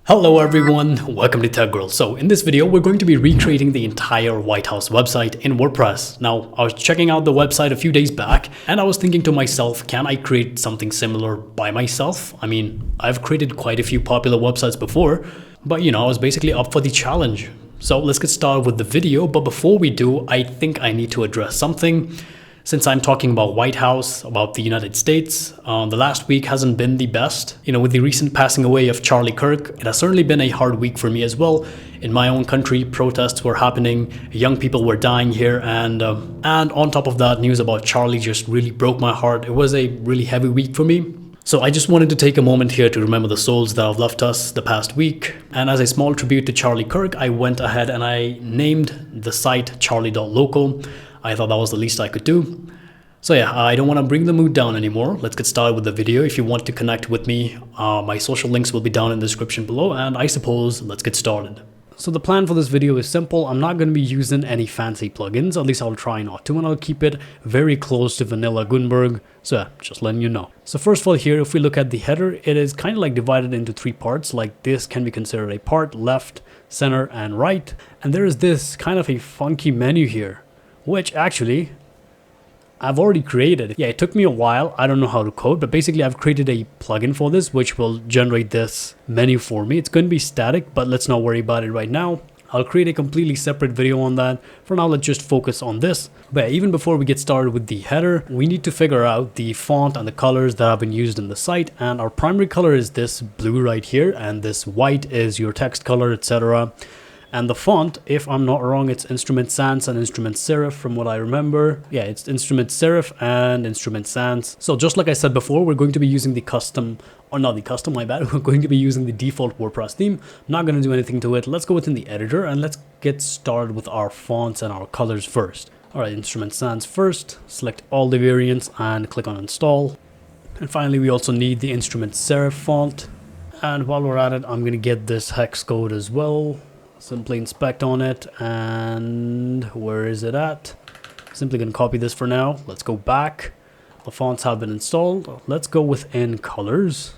Hello everyone, welcome to Tech Girl. So in this video, we're going to be recreating the entire White House website in WordPress. Now, I was checking out the website a few days back and I was thinking to myself, can I create something similar by myself? I mean, I've created quite a few popular websites before, but I was basically up for the challenge. So let's get started with the video. But before we do, I think I need to address something. Since I'm talking about White House, about the United States, the last week hasn't been the best. With the recent passing away of Charlie Kirk, it has certainly been a hard week for me as well. In my own country, protests were happening, young people were dying here, and on top of that, news about Charlie just really broke my heart. It was a really heavy week for me. So I just wanted to take a moment here to remember the souls that have left us the past week. And as a small tribute to Charlie Kirk, I went ahead and I named the site charlie.local. I thought that was the least I could do. So yeah, I don't want to bring the mood down anymore. Let's get started with the video. If you want to connect with me, my social links will be down in the description below. And I suppose let's get started. So the plan for this video is simple. I'm not going to be using any fancy plugins. At least I'll try not to. And I'll keep it very close to vanilla Gutenberg. So yeah, just letting you know. So first of all here, if we look at the header, it is kind of like divided into three parts. Like this can be considered a part, left, center, and right. And there is this kind of a funky menu here, which actually I've already created. Yeah, it took me a while. I don't know how to code, but basically I've created a plugin for this, which will generate this menu for me. It's going to be static, but let's not worry about it right now. I'll create a completely separate video on that. For now, let's just focus on this. But even before we get started with the header, we need to figure out the font and the colors that have been used in the site. And our primary color is this blue right here, and this white is your text color, etc. And the font, if I'm not wrong, it's Instrument Sans and Instrument Serif from what I remember. Yeah, it's Instrument Serif and Instrument Sans. So just like I said before, we're going to be using the custom, or not the custom, my bad. We're going to be using the default WordPress theme. I'm not going to do anything to it. Let's go within the editor and let's get started with our fonts and our colors first. All right, Instrument Sans first. Select all the variants and click on install. And finally, we also need the Instrument Serif font. And while we're at it, I'm going to get this hex code as well. Simply inspect on it, and where is it at? Simply gonna copy this for now. Let's go back. The fonts have been installed. Let's go within colors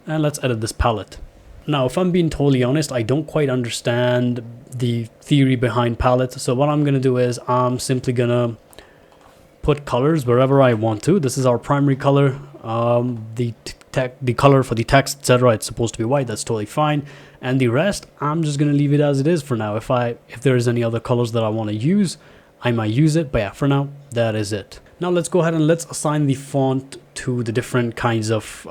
and let's edit this palette. Now, if I'm being totally honest, I don't quite understand the theory behind palettes. So what I'm gonna do is I'm simply gonna put colors wherever I want to. This is our primary color. The color for the text, etc., it's supposed to be white. That's totally fine. And the rest, I'm just gonna leave it as it is for now. If there is any other colors that I want to use, I might use it. But yeah, for now, that is it. Now let's go ahead and let's assign the font to the different kinds of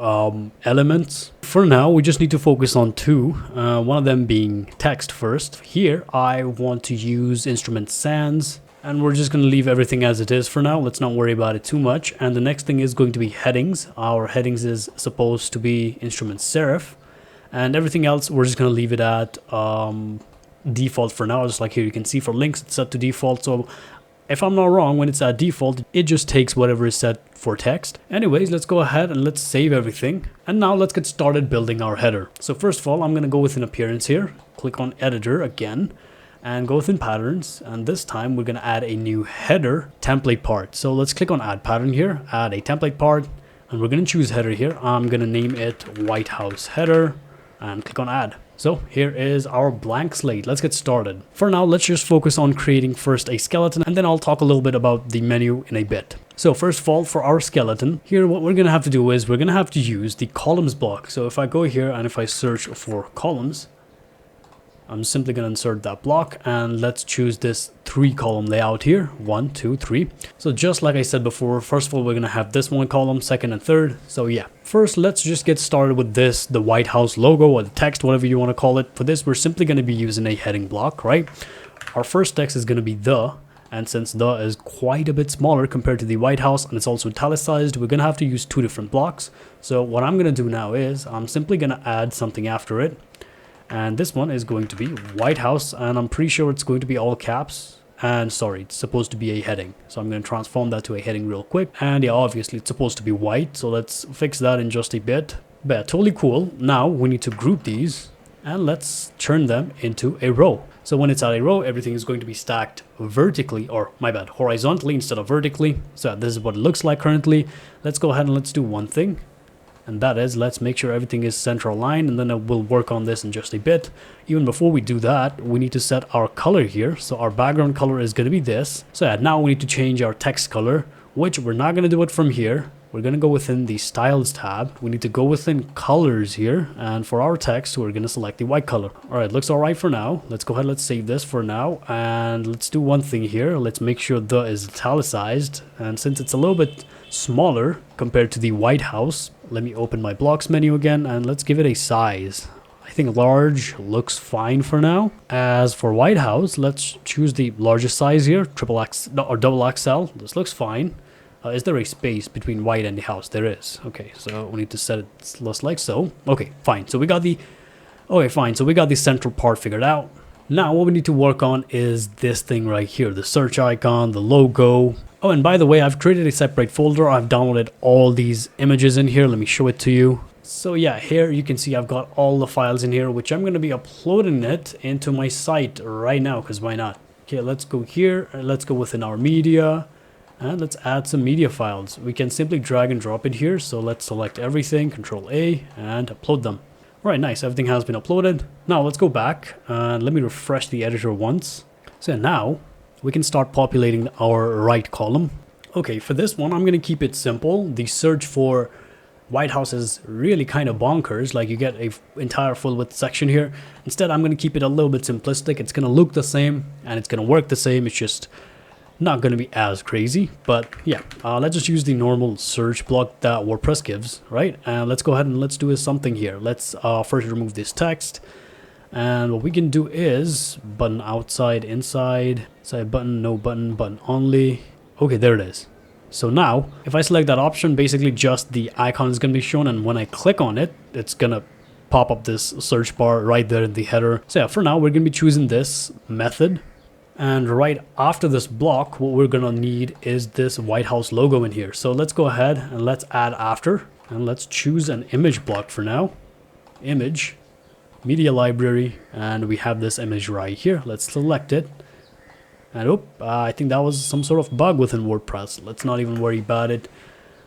elements. For now, we just need to focus on two. One of them being text first. Here, I want to use Instrument Sans. And we're just going to leave everything as it is for now. Let's not worry about it too much. And the next thing is going to be headings. Our headings is supposed to be Instrument Serif. And everything else, we're just going to leave it at default for now. Just like here, you can see for links, it's set to default. So if I'm not wrong, when it's at default, it just takes whatever is set for text. Anyways, let's go ahead and let's save everything. And now let's get started building our header. So first of all, I'm going to go within appearance here. Click on editor again. And go within patterns, and this time we're going to add a new header template part. So let's click on add pattern here, add a template part, and we're going to choose header here. I'm going to name it White House header and click on add. So here is our blank slate. Let's get started. For now, let's just focus on creating first a skeleton, and then I'll talk a little bit about the menu in a bit. So first of all, for our skeleton here, what we're going to have to do is we're going to have to use the columns block. So if I go here and if I search for columns, I'm simply going to insert that block, and let's choose this 3-column layout here. 1, 2, 3. So just like I said before, first of all, we're going to have this one column, second and third. So yeah, first let's just get started with this, the White House logo or the text, whatever you want to call it. For this, we're simply going to be using a heading block, right? Our first text is going to be the, and since the is quite a bit smaller compared to the White House and it's also italicized, we're going to have to use two different blocks. So what I'm going to do now is I'm simply going to add something after it. And this one is going to be White House, and I'm pretty sure it's going to be all caps. And sorry, it's supposed to be a heading. So I'm going to transform that to a heading real quick. And yeah, obviously it's supposed to be white. So let's fix that in just a bit. But yeah, totally cool. Now we need to group these and let's turn them into a row. So when it's at a row, everything is going to be stacked vertically, or my bad, horizontally instead of vertically. So yeah, this is what it looks like currently. Let's go ahead and let's do one thing. and that is, let's make sure everything is center aligned, and then we'll work on this in just a bit. Even before we do that, we need to set our color here. So our background color is going to be this. So yeah, now we need to change our text color, which we're not going to do it from here. We're going to go within the styles tab. We need to go within colors here. And for our text, we're going to select the white color. All right, looks all right for now. Let's go ahead. Let's save this for now. And let's do one thing here. Let's make sure the is italicized. And since it's a little bit smaller compared to the White House, let me open my blocks menu again and let's give it a size. I think large looks fine for now. As for White House, let's choose the largest size here, double XL. This looks fine. Is there a space between white and the house? There is. Okay, so we need to set it just like so. Okay, fine. So we got the central part figured out. Now what we need to work on is this thing right here, the search icon, the logo. Oh, and by the way, I've created a separate folder. I've downloaded all these images in here. Let me show it to you. So yeah, here you can see I've got all the files in here, which I'm going to be uploading it into my site right now, because why not? Okay, let's go here. Let's go within our media. And let's add some media files. We can simply drag and drop it here. So let's select everything, Control A, and upload them. All right, nice. Everything has been uploaded. Now let's go back and let me refresh the editor once. So now we can start populating our right column. Okay, for this one, I'm going to keep it simple. The search for White House is really kind of bonkers. Like you get a entire full width section here. Instead, I'm going to keep it a little bit simplistic. It's going to look the same and it's going to work the same. It's just not going to be as crazy, but yeah, let's just use the normal search block that WordPress gives, right? And let's go ahead and let's do something here. Let's first remove this text, and what we can do is button outside, inside, side button, no button, button only. Okay, there it is. So now if I select that option, basically just the icon is going to be shown, and when I click on it, it's going to pop up this search bar right there in the header. So yeah, for now we're going to be choosing this method. And right after this block, what we're going to need is this White House logo in here. So let's go ahead and let's add after, and let's choose an image block for now. Image, media library, and we have this image right here. Let's select it. And I think that was some sort of bug within WordPress. Let's not even worry about it.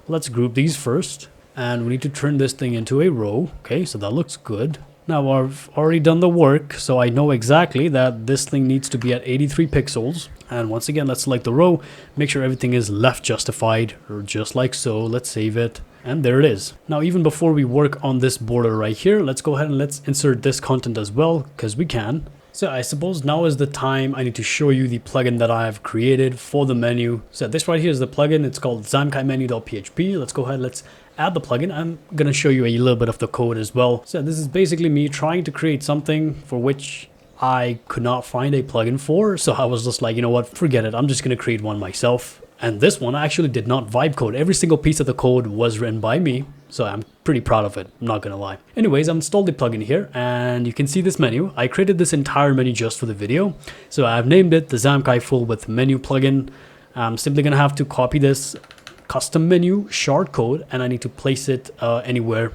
Let's group these first. And we need to turn this thing into a row. Okay, so that looks good. Now I've already done the work, so I know exactly that this thing needs to be at 83 pixels. And once again, let's select the row, make sure everything is left justified, or just like so. Let's save it, and there it is. Now even before we work on this border right here, let's go ahead and let's insert this content as well, because we can. So I suppose now is the time I need to show you the plugin that I have created for the menu. So this right here is the plugin. It's called zamkaimenu.php. Let's go ahead, let's add the plugin. I'm going to show you a little bit of the code as well. So this is basically me trying to create something for which I could not find a plugin for. So I was just like, you know what, forget it. I'm just going to create one myself. And this one I actually did not vibe code. Every single piece of the code was written by me. So I'm pretty proud of it, I'm not gonna lie. Anyways, I've installed the plugin here, and you can see this menu. I created this entire menu just for the video. So I've named it the Zamkai Full Width Menu plugin. I'm simply gonna have to copy this custom menu short code, and I need to place it anywhere.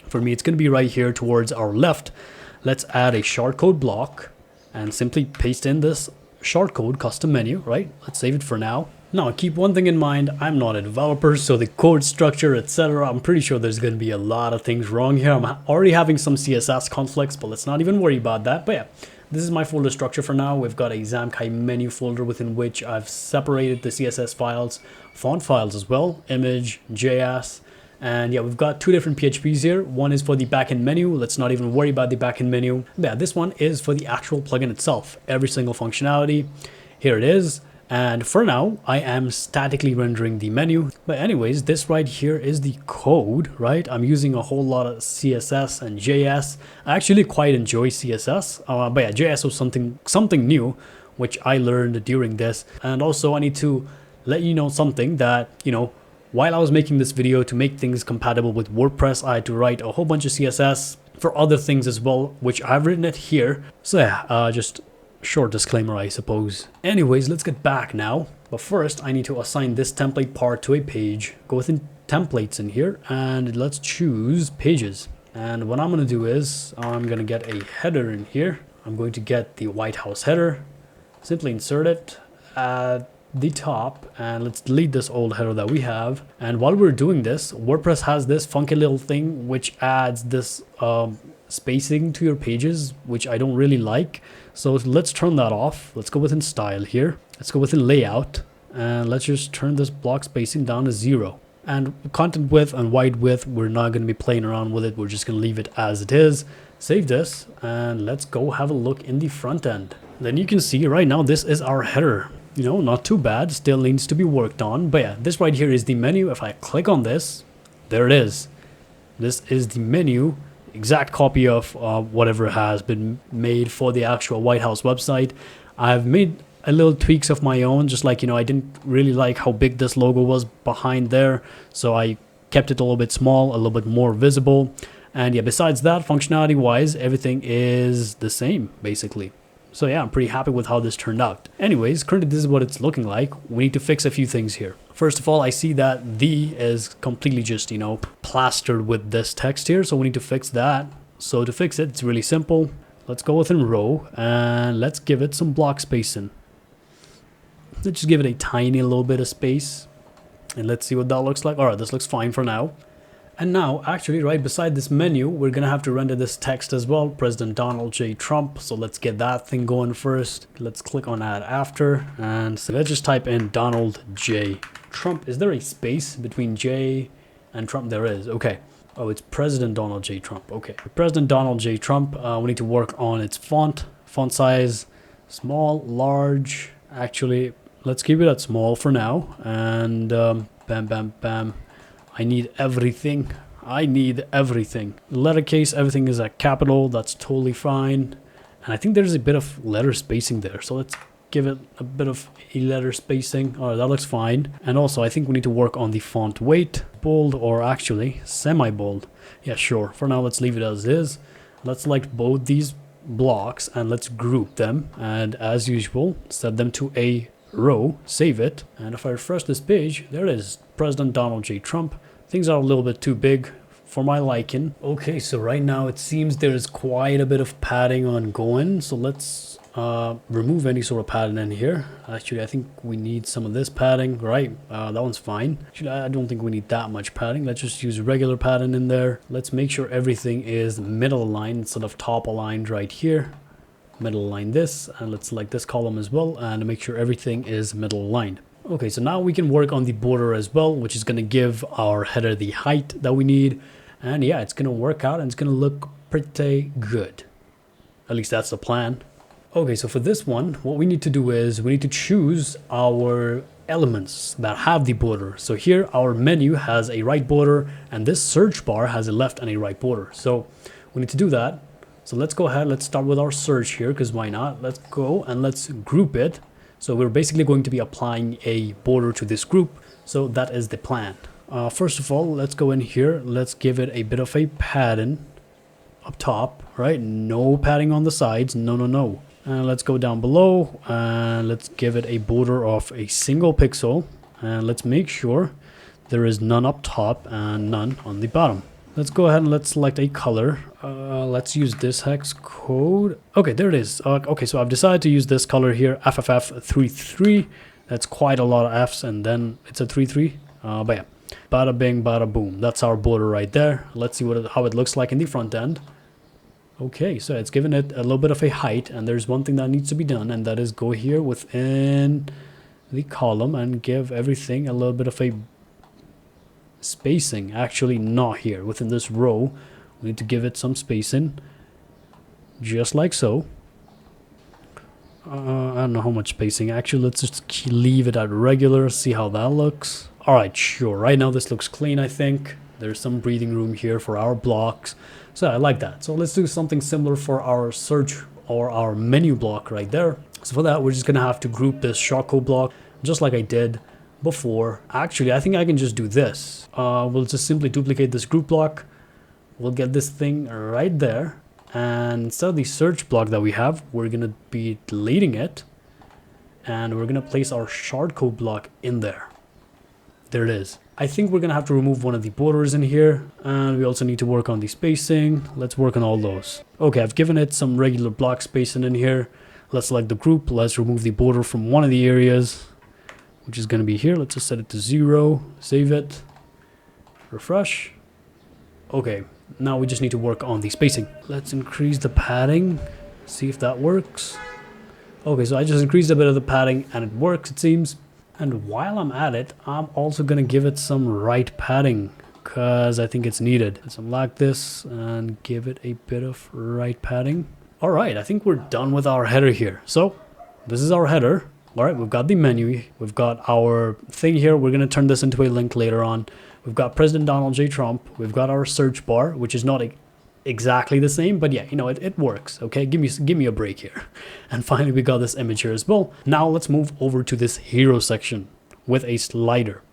For me, it's gonna be right here towards our left. Let's add a short code block and simply paste in this short code custom menu, right? Let's save it for now. Now, keep one thing in mind, I'm not a developer, so the code structure, etc., I'm pretty sure there's going to be a lot of things wrong here. I'm already having some CSS conflicts, but let's not even worry about that. But yeah, this is my folder structure for now. We've got a Zamkai menu folder within which I've separated the CSS files, font files as well, image, JS, and yeah, we've got two different PHPs here. One is for the backend menu. Let's not even worry about the backend menu. But yeah, this one is for the actual plugin itself. Every single functionality. Here it is. And for now, I am statically rendering the menu. But anyways, this right here is the code, right? I'm using a whole lot of CSS and JS. I actually quite enjoy CSS. But yeah, JS was something new, which I learned during this. And also I need to let you know something that, you know, while I was making this video to make things compatible with WordPress, I had to write a whole bunch of CSS for other things as well, which I've written it here. So yeah, just short disclaimer, I suppose. Anyways, let's get back now. But first, I need to assign this template part to a page. Go within templates in here, and let's choose pages. And what I'm going to do is, I'm going to get a header in here. I'm going to get the White House header. Simply insert it. Add the top, and let's delete this old header that we have. And while we're doing this, WordPress has this funky little thing which adds this spacing to your pages, which I don't really like. So let's turn that off. Let's go within style here. Let's go within layout, and let's just turn this block spacing down to 0. And content width and wide width, we're not going to be playing around with it. We're just going to leave it as it is. Save this, and let's go have a look in the front end. Then you can see right now this is our header. You know, not too bad, still needs to be worked on. But yeah, this right here is the menu. If I click on this, there it is. This is the menu, exact copy of whatever has been made for the actual White House website. I've made a little tweaks of my own, just like, you know, I didn't really like how big this logo was behind there, so I kept it a little bit small, a little bit more visible. And yeah, besides that, functionality wise, everything is the same basically. So yeah, I'm pretty happy with how this turned out. Anyways, currently this is what it's looking like. We need to fix a few things here. First of all, I see that the is completely just, you know, plastered with this text here, so we need to fix that. So to fix it, it's really simple. Let's go within row and let's give it some block spacing. Let's just give it a tiny little bit of space, and let's see what that looks like. All right, this looks fine for now. And now, actually, right beside this menu, we're gonna have to render this text as well. President Donald J. Trump. So let's get that thing going first. Let's click on add after, and so let's just type in Donald J. Trump. Is there a space between J and Trump? There is. Okay. Oh, it's President Donald J. Trump. Okay. President Donald J. Trump. We need to work on its font size, small, large. Actually, let's keep it at small for now. And bam, bam, bam. I need everything. I need everything. Letter case, everything is at capital. That's totally fine. And I think there's a bit of letter spacing there. So let's give it a bit of a letter spacing. All right, that looks fine. And also, I think we need to work on the font weight. Bold, or actually semi-bold. Yeah, sure. For now, let's leave it as is. Let's select both these blocks and let's group them. And as usual, set them to a row. Save it. And if I refresh this page, there it is. President Donald J. Trump. Things are a little bit too big for my liking. Okay, so right now it seems there's quite a bit of padding ongoing. So let's remove any sort of padding in here. Actually, I think we need some of this padding, right? That one's fine. Actually, I don't think we need that much padding. Let's just use regular padding in there. Let's make sure everything is middle aligned instead of top aligned right here. Middle align this, and let's select this column as well and make sure everything is middle aligned. Okay, so now we can work on the border as well, which is going to give our header the height that we need. And yeah, it's going to work out and it's going to look pretty good. At least that's the plan. Okay, so for this one, what we need to do is we need to choose our elements that have the border. So here our menu has a right border and this search bar has a left and a right border. So we need to do that. So let's go ahead, let's start with our search here, because why not? Let's go and let's group it. So we're basically going to be applying a border to this group. So that is the plan. First of all, let's go in here. Let's give it a bit of a padding up top, right? No padding on the sides. No, no, no. And let's go down below and let's give it a border of a single pixel. And let's make sure there is none up top and none on the bottom. Let's go ahead and let's select a color. Let's use this hex code. Okay, there it is. Okay, so I've decided to use this color here, FFF33. That's quite a lot of Fs, and then it's a 33. But yeah, bada bing, bada boom. That's our border right there. Let's see how it looks like in the front end. Okay, so it's given it a little bit of a height, and there's one thing that needs to be done, and that is go here within the column and give everything a little bit of a spacing. Actually, not here within this row. We need to give it some spacing, just like so. I don't know how much spacing. Actually, let's just leave it at regular, see how that looks. All right, sure. Right now this looks clean. I think there's some breathing room here for our blocks, so I like that. So let's do something similar for our search or our menu block right there. So for that, we're just gonna have to group this shortcode block just like I did before. Actually, I think I can just do this. We'll just simply duplicate this group block. We'll get this thing right there, and instead of the search block that we have, we're gonna be deleting it, and we're gonna place our shortcode block in there. There it is. I think we're gonna have to remove one of the borders in here, and we also need to work on the spacing. Let's work on all those. Okay, I've given it some regular block spacing in here. Let's select the group. Let's remove the border from one of the areas. which is going to be here. Let's just set it to 0, save it, refresh. Okay, now we just need to work on the spacing. Let's increase the padding, see if that works. Okay, so I just increased a bit of the padding and it works, it seems. And while I'm at it, I'm also going to give it some right padding because I think it's needed. So like this and give it a bit of right padding. All right, I think we're done with our header here. So this is our header. All right, we've got the menu. We've got our thing here. We're going to turn this into a link later on. We've got President Donald J. Trump. We've got our search bar, which is not exactly the same, but yeah, you know, it works. Okay, give me a break here. And finally, we got this image here as well. Now let's move over to this hero section with a slider.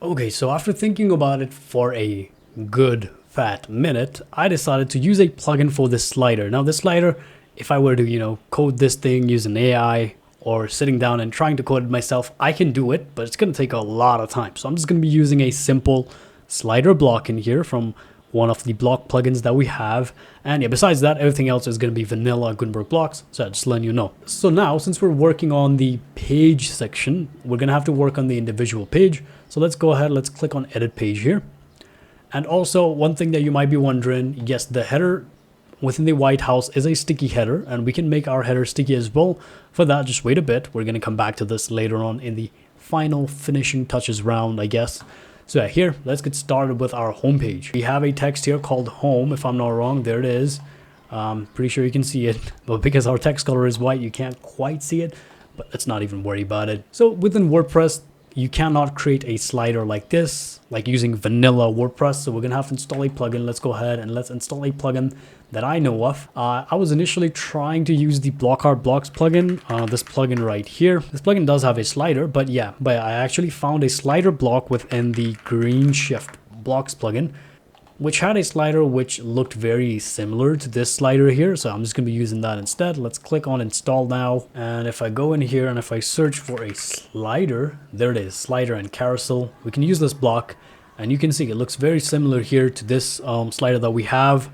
Okay, so after thinking about it for a good fat minute, I decided to use a plugin for this slider. Now this slider, if I were to, you know, code this thing using AI or sitting down and trying to code it myself, I can do it, but it's going to take a lot of time. So I'm just going to be using a simple slider block in here from one of the block plugins that we have. And yeah, besides that, everything else is going to be vanilla Gutenberg blocks. So just letting you know. So now, since we're working on the page section, we're going to have to work on the individual page. So let's go ahead, let's click on edit page here. And also one thing that you might be wondering, yes, the header within the White House is a sticky header, and we can make our header sticky as well. For that, just wait a bit. We're going to come back to this later on in the final finishing touches round, I guess. So yeah, here, let's get started with our home page. We have a text here called home, if I'm not wrong. There it is. Pretty sure you can see it, but because our text color is white, you can't quite see it, but let's not even worry about it. So within WordPress, you cannot create a slider like this, like using vanilla WordPress. So we're going to have to install a plugin. Let's go ahead and let's install a plugin that I know of. I was initially trying to use the Block Art Blocks plugin, this plugin right here. This plugin does have a slider, but yeah, I actually found a slider block within the Green Shift Blocks plugin, which had a slider which looked very similar to this slider here. So I'm just going to be using that instead. Let's click on install now. And if I go in here and if I search for a slider, there it is, slider and carousel. We can use this block and you can see it looks very similar here to this slider that we have.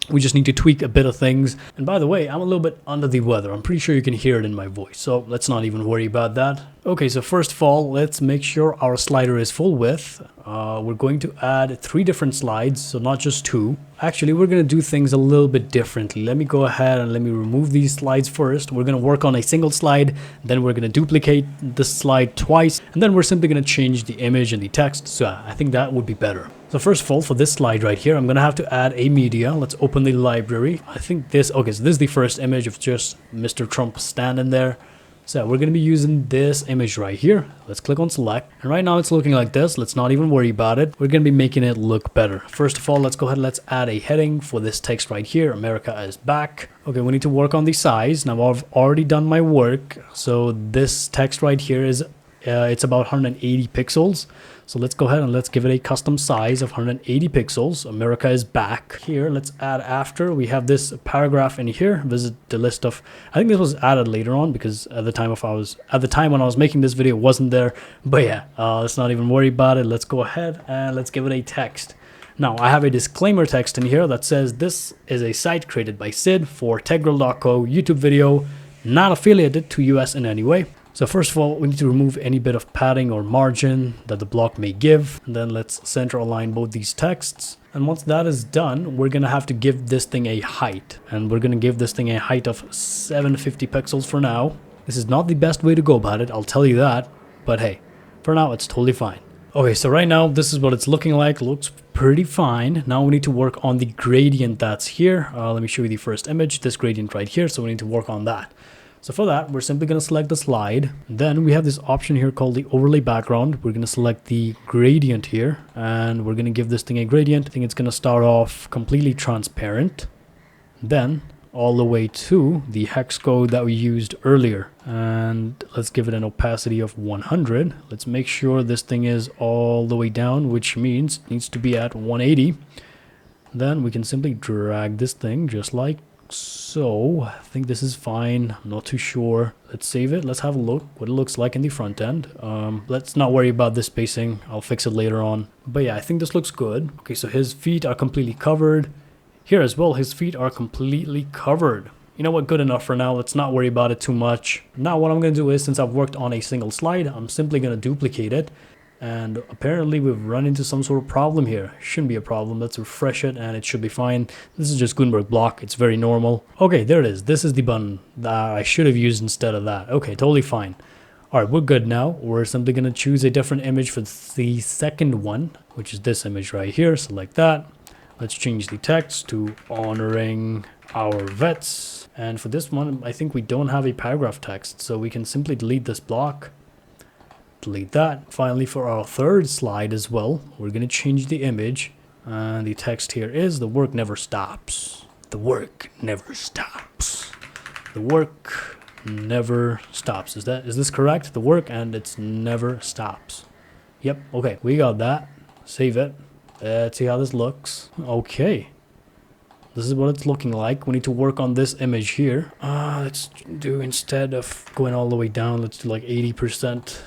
We just need to tweak a bit of things. And by the way, I'm a little bit under the weather. I'm pretty sure you can hear it in my voice. So let's not even worry about that. Okay, so first of all, let's make sure our slider is full width. We're going to add 3 different slides, so not just 2. Actually, we're going to do things a little bit differently. Let me go ahead and let me remove these slides first. We're going to work on a single slide, then we're going to duplicate this slide twice, and then we're simply going to change the image and the text. So I think that would be better. So first of all, for this slide right here, I'm going to have to add a media. Let's open the library. I think this, okay, so this is the first image of just Mr. Trump standing there. So we're going to be using this image right here. Let's click on select. And right now it's looking like this. Let's not even worry about it. We're going to be making it look better. First of all, let's go ahead and let's add a heading for this text right here. America is back. Okay, we need to work on the size. Now I've already done my work. So this text right here is it's about 180 pixels. So let's go ahead and let's give it a custom size of 180 pixels. America is back. Here, let's add after. We have this paragraph in here. Visit the list of, I think this was added later on because at the time when I was making this video, it wasn't there. But yeah, let's not even worry about it. Let's go ahead and let's give it a text. Now I have a disclaimer text in here that says this is a site created by Sid for Tegral.co YouTube video, not affiliated to US in any way. So first of all, we need to remove any bit of padding or margin that the block may give. And then let's center align both these texts. And once that is done, we're going to have to give this thing a height. And we're going to give this thing a height of 750 pixels for now. This is not the best way to go about it, I'll tell you that. But hey, for now, it's totally fine. Okay, so right now, this is what it's looking like. Looks pretty fine. Now we need to work on the gradient that's here. Let me show you the first image, this gradient right here. So we need to work on that. So for that, we're simply going to select the slide. Then we have this option here called the overlay background. We're going to select the gradient here and we're going to give this thing a gradient. I think it's going to start off completely transparent. Then all the way to the hex code that we used earlier. And let's give it an opacity of 100. Let's make sure this thing is all the way down, which means it needs to be at 180. Then we can simply drag this thing just like so. I think this is fine. I'm not too sure. Let's save it. Let's have a look what it looks like in the front end. Let's not worry about this spacing. I'll fix it later on. But yeah, I think this looks good. Okay, so his feet are completely covered. Here as well, his feet are completely covered. You know what, good enough for now. Let's not worry about it too much. Now what I'm going to do is, since I've worked on a single slide, I'm simply going to duplicate it. And apparently we've run into some sort of problem here. Shouldn't be a problem. Let's refresh it and it should be fine. This is just Gutenberg block. It's very normal. Okay, there it is. This is the button that I should have used instead of that. Okay, totally fine. All right, we're good now. We're simply going to choose a different image for the second one, which is this image right here. Select that. Let's change the text to honoring our vets. And for this one, I think we don't have a paragraph text, so we can simply delete this block. Delete that. Finally, for our third slide as well, we're going to change the image. And the text here is, the work never stops. The work never stops. The work never stops. Is this correct? The work and it's never stops. Yep. Okay, we got that. Save it. Let's see how this looks. Okay. This is what it's looking like. We need to work on this image here. Let's do, instead of going all the way down, let's do like 80%.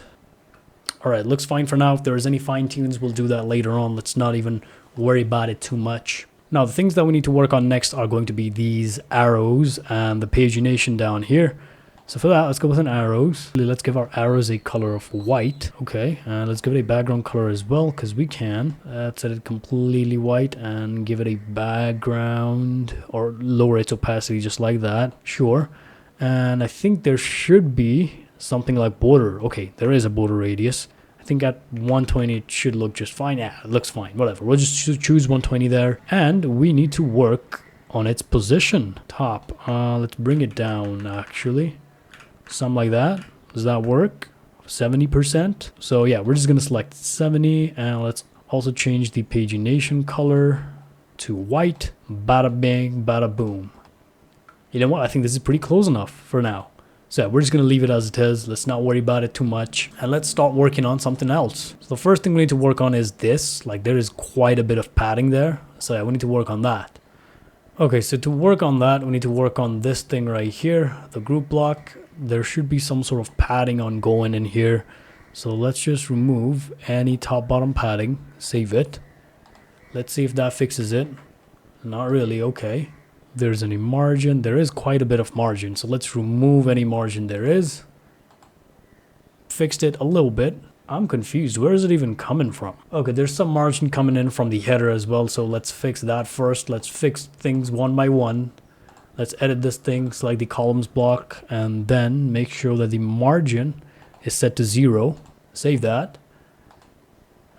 All right, looks fine for now. If there's any fine tunes, we'll do that later on. Let's not even worry about it too much. Now, the things that we need to work on next are going to be these arrows and the pagination down here. So for that, let's go with an arrows. Let's give our arrows a color of white. Okay, and let's give it a background color as well, because we can. Let's set it completely white and give it a background, or lower its opacity just like that. Sure. And I think there should be something like border. Okay, there is a border radius. I think at 120 it should look just fine. Yeah, it looks fine. Whatever. We'll just choose 120 there. And we need to work on its position. Top. Let's bring it down actually. Something like that. Does that work? 70%. So yeah, we're just gonna select 70 and let's also change the pagination color to white. Bada bing, bada boom. You know what? I think this is pretty close enough for now. So yeah, we're just going to leave it as it is. Let's not worry about it too much. And let's start working on something else. So the first thing we need to work on is this. Like there is quite a bit of padding there. So yeah, we need to work on that. Okay, so to work on that, we need to work on this thing right here. The group block. There should be some sort of padding ongoing in here. So let's just remove any top bottom padding. Save it. Let's see if that fixes it. Not really. Okay. There's any margin. There is quite a bit of margin, so let's remove any margin there is. Fixed it a little bit. I'm confused. Where is it even coming from? Okay, there's some margin coming in from the header as well, so let's fix that first. Let's fix things one by one. Let's edit this thing, select the columns block, and then make sure that the margin is set to 0. Save that.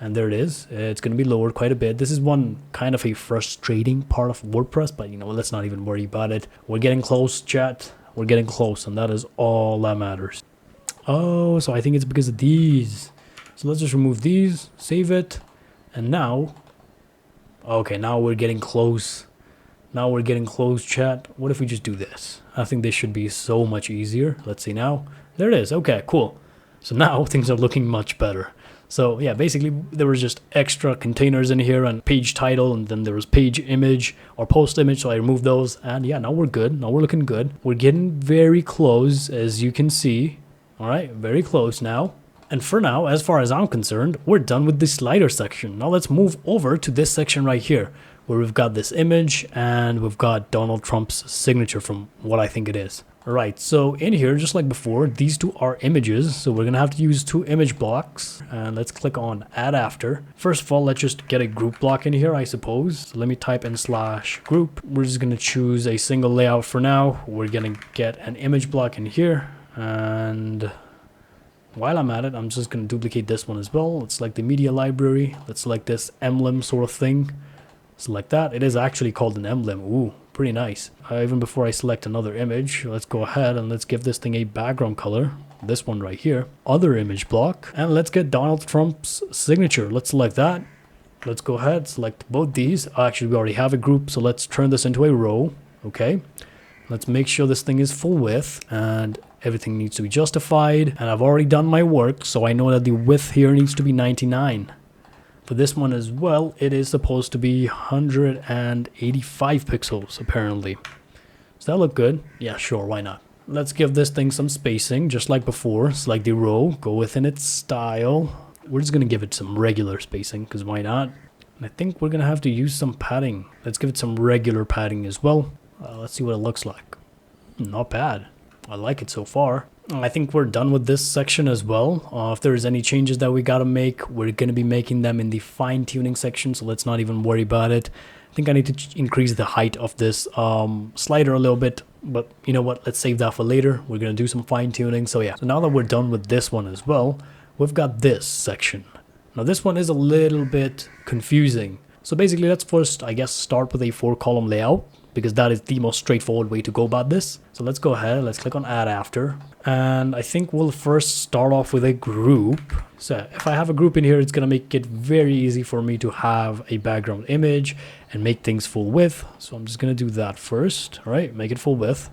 And there it is. It's going to be lowered quite a bit. This is one kind of a frustrating part of WordPress, but you know, let's not even worry about it. We're getting close, chat. We're getting close, and that is all that matters. Oh, so I think it's because of these. So let's just remove these, save it, and now, okay, now we're getting close. Now we're getting close, chat. What if we just do this? I think this should be so much easier. Let's see now. There it is. Okay, cool. So now things are looking much better. So yeah, basically there was just extra containers in here and page title, and then there was page image or post image. So I removed those, and yeah, now we're good. Now we're looking good. We're getting very close, as you can see. All right, very close now. And for now, as far as I'm concerned, we're done with the slider section. Now let's move over to this section right here, where we've got this image and we've got Donald Trump's signature from what I think it is. Right, so in here, just like before, these two are images, so we're gonna have to use 2 image blocks, and let's click on add after. First of all, let's just get a group block in here, I suppose. So let me type in /group. We're just gonna choose a single layout for now. We're gonna get an image block in here, and while I'm at it, I'm just gonna duplicate this one as well. Let's select the media library. Let's select this emblem sort of thing. Select that. It is actually called an emblem. Ooh, pretty nice. Even before I select another image, let's go ahead and let's give this thing a background color. This one right here. Other image block. And let's get Donald Trump's signature. Let's select that. Let's go ahead, select both these. Actually, we already have a group, so let's turn this into a row. Okay. Let's make sure this thing is full width and everything needs to be justified. And I've already done my work, so I know that the width here needs to be 99. For this one as well, it is supposed to be 185 pixels, apparently. Does that look good? Yeah, sure, why not? Let's give this thing some spacing, just like before. Select the row, go within its style. We're just going to give it some regular spacing, because why not? And I think we're going to have to use some padding. Let's give it some regular padding as well. Let's see what it looks like. Not bad. I like it so far. I think we're done with this section as well. If there's any changes that we gotta make, we're gonna be making them in the fine-tuning section, so let's not even worry about it. I think I need to increase the height of this slider a little bit, but you know what, let's save that for later. We're gonna do some fine-tuning. So yeah, so now that we're done with this one as well, we've got this section. Now this one is a little bit confusing. So basically, let's first, I guess, start with a 4-column layout, because that is the most straightforward way to go about this. So let's go ahead, let's click on add after. And I think we'll first start off with a group. So if I have a group in here, it's gonna make it very easy for me to have a background image and make things full width. So I'm just gonna do that first, all right? Make it full width.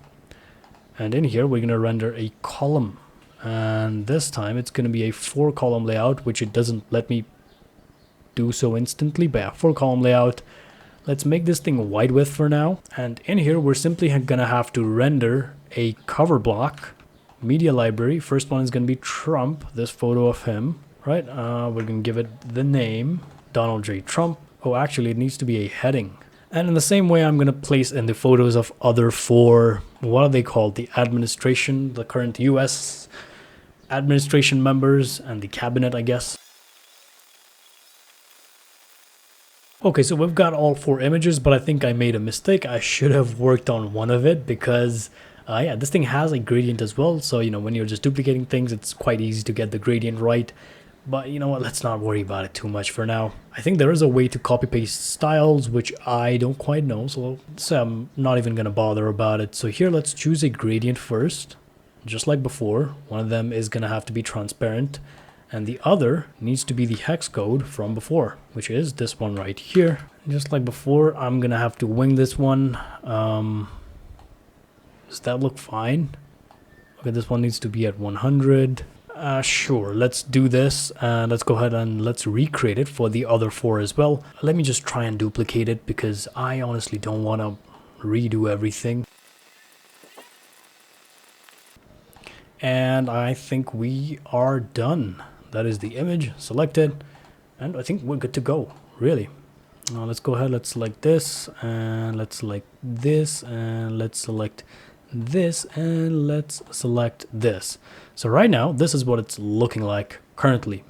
And in here, we're gonna render a column. And this time it's gonna be a 4-column layout, which it doesn't let me do so instantly, but yeah, 4-column layout. Let's make this thing wide width for now. And in here, we're simply gonna have to render a cover block, media library. First one is gonna be Trump, this photo of him, right? We're gonna give it the name, Donald J. Trump. Oh, actually, it needs to be a heading. And in the same way, I'm gonna place in the photos of other 4, what are they called? The administration, the current US administration members, and the cabinet, I guess. Okay, so we've got all 4 images, but I think I made a mistake. I should have worked on one of it because, yeah, this thing has a gradient as well. So, you know, when you're just duplicating things, it's quite easy to get the gradient right. But you know what, let's not worry about it too much for now. I think there is a way to copy paste styles, which I don't quite know. So I'm not even going to bother about it. So here, let's choose a gradient first. Just like before, one of them is going to have to be transparent. And the other needs to be the hex code from before, which is this one right here. Just like before, I'm gonna have to wing this one. Does that look fine? Okay, this one needs to be at 100. Sure, let's do this, and let's go ahead and let's recreate it for the other 4 as well. Let me just try and duplicate it because I honestly don't want to redo everything. And I think we are done. That is the image selected, and I think we're good to go, really. Now let's go ahead, let's select this, and let's select this, and let's select this, and let's select this. So right now, this is what it's looking like currently.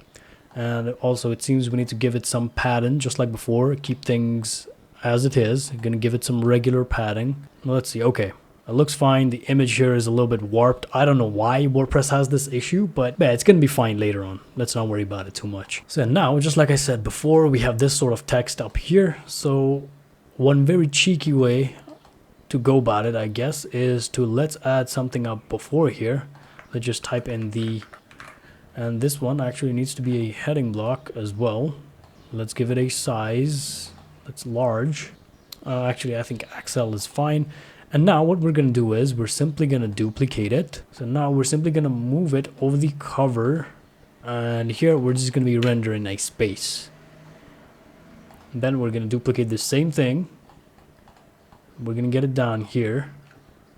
And also it seems we need to give it some padding, just like before, keep things as it is. I'm gonna give it some regular padding. Let's see, okay. It looks fine. The image here is a little bit warped. I don't know why WordPress has this issue, but yeah, it's gonna be fine later on. Let's not worry about it too much. So now, just like I said before, we have this sort of text up here. So one very cheeky way to go about it, I guess, is to let's add something up before here. Let's just type in the, and this one actually needs to be a heading block as well. Let's give it a size that's large. Actually, I think XL is fine. And now what we're going to do is we're simply going to duplicate it. So now we're simply going to move it over the cover. And here we're just going to be rendering a space. And then we're going to duplicate the same thing. We're going to get it down here.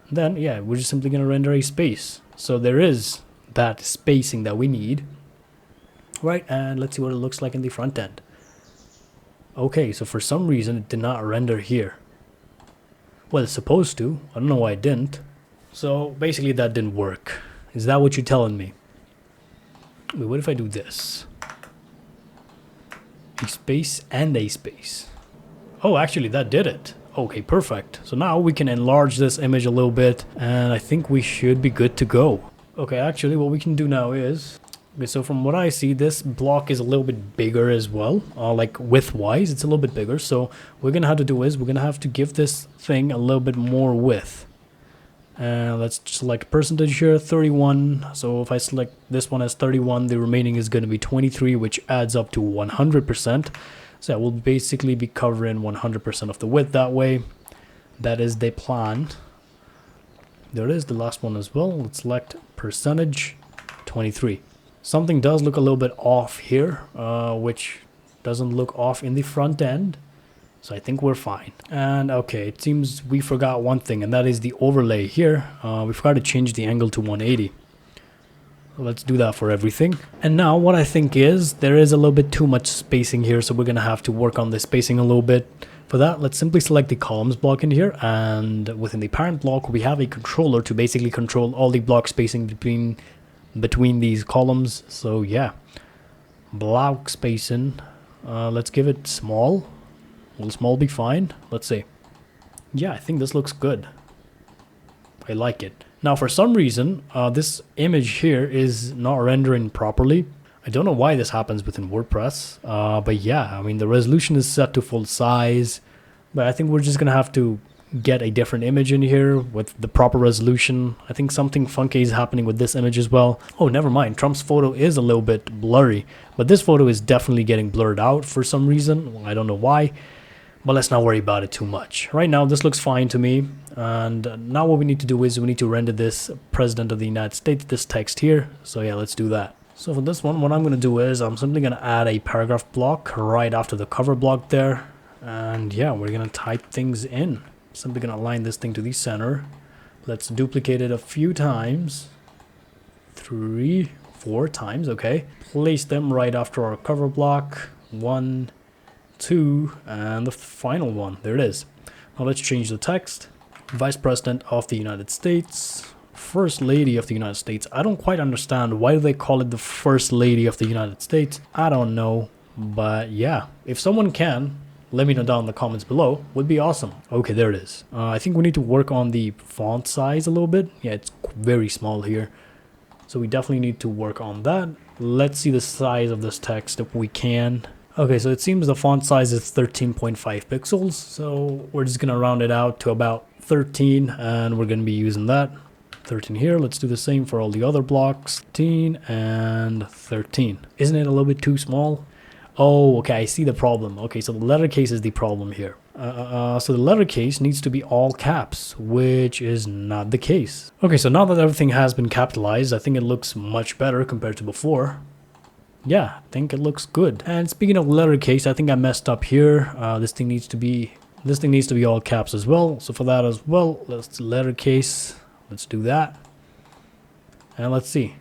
And then, yeah, we're just simply going to render a space. So there is that spacing that we need. Right, and let's see what it looks like in the front end. Okay, so for some reason it did not render here. Well, it's supposed to. I don't know why it didn't. So basically that didn't work. Is that what you're telling me? Wait, what if I do this? A space and a space. Oh, actually that did it. Okay, perfect. So now we can enlarge this image a little bit, and I think we should be good to go. Okay, actually what we can do now is, okay, so from what I see, this block is a little bit bigger as well. Like width-wise, it's a little bit bigger. So what we're gonna have to do is we're gonna have to give this thing a little bit more width. And let's select percentage here, 31. So if I select this one as 31, the remaining is gonna be 23, which adds up to 100%. So we'll basically be covering 100% of the width that way. That is the plan. There it is, the last one as well. Let's select percentage, 23. Something does look a little bit off here, which doesn't look off in the front end. So I think we're fine. And okay, it seems we forgot one thing, and that is the overlay here. We forgot to change the angle to 180. Let's do that for everything. And now what I think is there is a little bit too much spacing here, so we're gonna have to work on the spacing a little bit. For that, let's simply select the columns block in here, and within the parent block, we have a controller to basically control all the block spacing between these columns. So yeah, block spacing, let's give it small. Will small be fine? Let's see. Yeah, I think this looks good. I like it. Now, for some reason, this image here is not rendering properly. I don't know why this happens within WordPress, but yeah, I mean, the resolution is set to full size, but I think we're just gonna have to get a different image in here with the proper resolution. I think something funky is happening with this image as well. Oh, never mind. Trump's photo is a little bit blurry, but this photo is definitely getting blurred out for some reason. I don't know why, but let's not worry about it too much. Right now, this looks fine to me. And now what we need to do is we need to render this President of the United States, this text here. So yeah, let's do that. So for this one, what I'm going to do is I'm simply going to add a paragraph block right after the cover block there. And yeah, we're going to type things in. Simply going to align this thing to the center. Let's duplicate it a few times. 3, 4 times, okay. Place them right after our cover block. 1, 2, and the final one. There it is. Now let's change the text. Vice President of the United States. First Lady of the United States. I don't quite understand why do they call it the First Lady of the United States. I don't know, but yeah, if someone can, let me know down in the comments below. Would be awesome. Okay, there it is. I think we need to work on the font size a little bit. Yeah, it's very small here, so we definitely need to work on that. Let's see the size of this text if we can. Okay, so it seems the font size is 13.5 pixels, so we're just gonna round it out to about 13, and we're gonna be using that. 13 here. Let's do the same for all the other blocks. 13 and 13. Isn't it a little bit too small? Oh, okay, I see the problem. Okay, so the letter case is the problem here. So the letter case needs to be all caps, which is not the case. Okay, so now that everything has been capitalized, I think it looks much better compared to before. Yeah, I think it looks good. And speaking of letter case, I think I messed up here. This thing needs to be all caps as well. So for that as well, let's letter case. Let's do that. And let's see.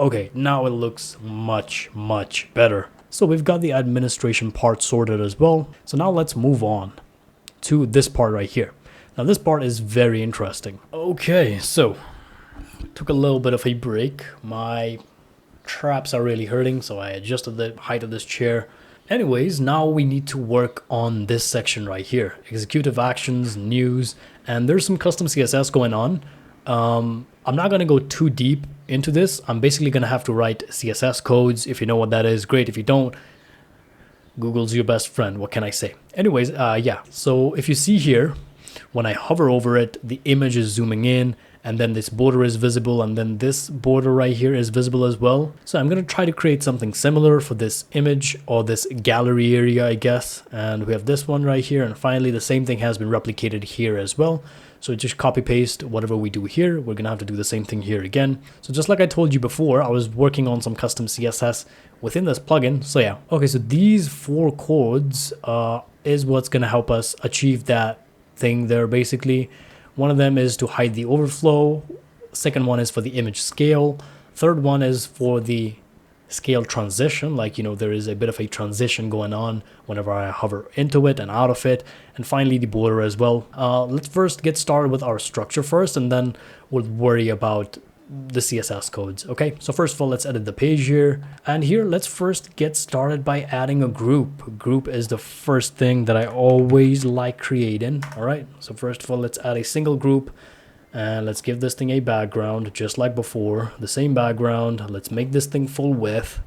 Okay, now it looks much, much better. So we've got the administration part sorted as well. So now let's move on to this part right here. Now this part is very interesting. Okay, so took a little bit of a break. My traps are really hurting, so I adjusted the height of this chair. Anyways, now we need to work on this section right here. Executive actions, news, and there's some custom CSS going on. I'm not going to go too deep into this. I'm basically going to have to write CSS codes. If you know what that is, great. If you don't, Google's your best friend. What can I say? Anyways, yeah. So if you see here, when I hover over it, the image is zooming in, and then this border is visible, and then this border right here is visible as well. So I'm going to try to create something similar for this image or this gallery area, I guess. And we have this one right here, and finally the same thing has been replicated here as well. So just copy paste whatever we do here. We're gonna have to do the same thing here again. So just like I told you before, I was working on some custom CSS within this plugin. So yeah, okay, so these 4 codes is what's gonna help us achieve that thing there basically. One of them is to hide the overflow. Second one is for the image scale. Third one is for the scale transition, like, you know, there is a bit of a transition going on whenever I hover into it and out of it. And finally the border as well. Let's first get started with our structure first, and then we'll worry about the CSS codes. Okay, so first of all, let's edit the page here, and here let's first get started by adding a group. Group is the first thing that I always like creating. All right, so first of all, let's add a single group. And let's give this thing a background just like before, the same background. Let's make this thing full width,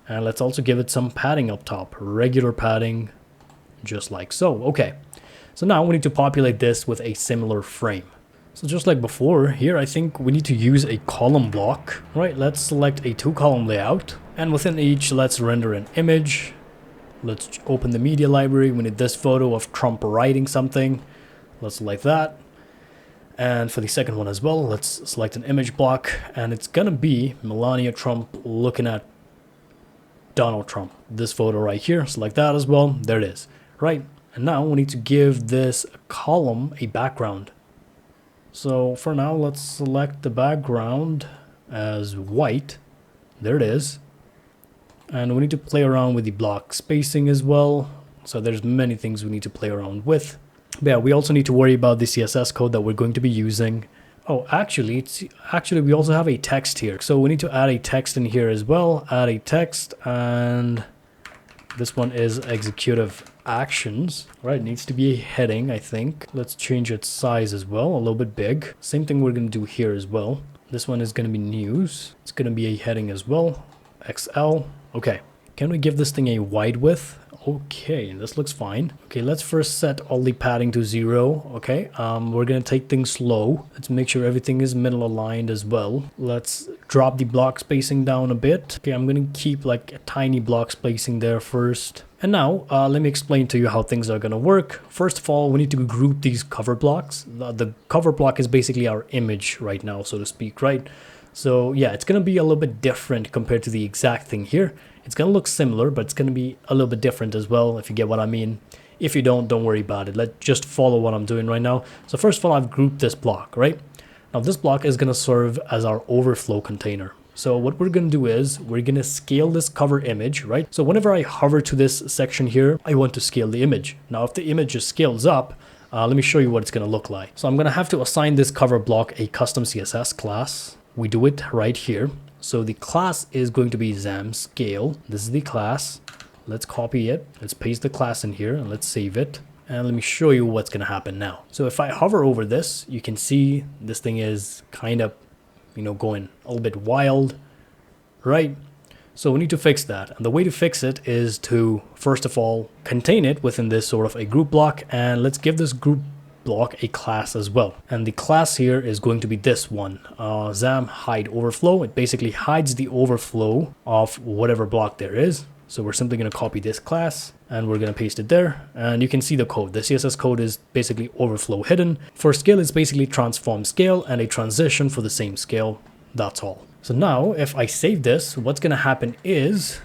and let's also give it some padding up top, regular padding, just like so. Okay, so now we need to populate this with a similar frame. So just like before, here I think we need to use a column block. Right, let's select a 2-column layout, and within each let's render an image. Let's open the media library. We need this photo of Trump writing something. Let's select that. And for the second one as well, let's select an image block, and it's gonna be Melania Trump looking at Donald Trump. This photo right here, select that as well. There it is. Right, and now we need to give this column a background. So for now, let's select the background as white. There it is. And we need to play around with the block spacing as well. So there's many things we need to play around with. But yeah, we also need to worry about the CSS code that we're going to be using. Oh, actually, we also have a text here. So we need to add a text in here as well. Add a text, and this one is executive actions. Right, it needs to be a heading, I think. Let's change its size as well, a little bit big. Same thing we're going to do here as well. This one is going to be news. It's going to be a heading as well. XL. Okay. Can we give this thing a wide width? Okay, this looks fine. Okay, let's first set all the padding to 0. Okay, we're gonna take things slow. Let's make sure everything is middle aligned as well. Let's drop the block spacing down a bit. Okay, I'm gonna keep like a tiny block spacing there first. And now, let me explain to you how things are gonna work. First of all, we need to group these cover blocks. The cover block is basically our image right now, so to speak, right? So yeah, it's gonna be a little bit different compared to the exact thing here. It's going to look similar, but it's going to be a little bit different as well, if you get what I mean. If you don't worry about it. Let's just follow what I'm doing right now. So first of all, I've grouped this block, right? Now this block is going to serve as our overflow container. So what we're going to do is we're going to scale this cover image, right? So whenever I hover to this section here, I want to scale the image. Now, if the image just scales up, let me show you what it's going to look like. So I'm going to have to assign this cover block a custom CSS class. We do it right here. So the class is going to be XAMPP scale. This is the class. Let's copy it. Let's paste the class in here and let's save it. And let me show you what's going to happen now. So if I hover over this, you can see this thing is kind of, going a little bit wild, right? So we need to fix that. And the way to fix it is to, first of all, contain it within this sort of a group block. And let's give this group block a class as well, and the class here is going to be this one, XAMPP hide overflow. It basically hides the overflow of whatever block there is. So we're simply going to copy this class and we're going to paste it there, and you can see the code. The CSS code is basically overflow hidden. For scale, it's basically transform scale and a transition for the same scale. That's all. So now if I save this, what's going to happen is,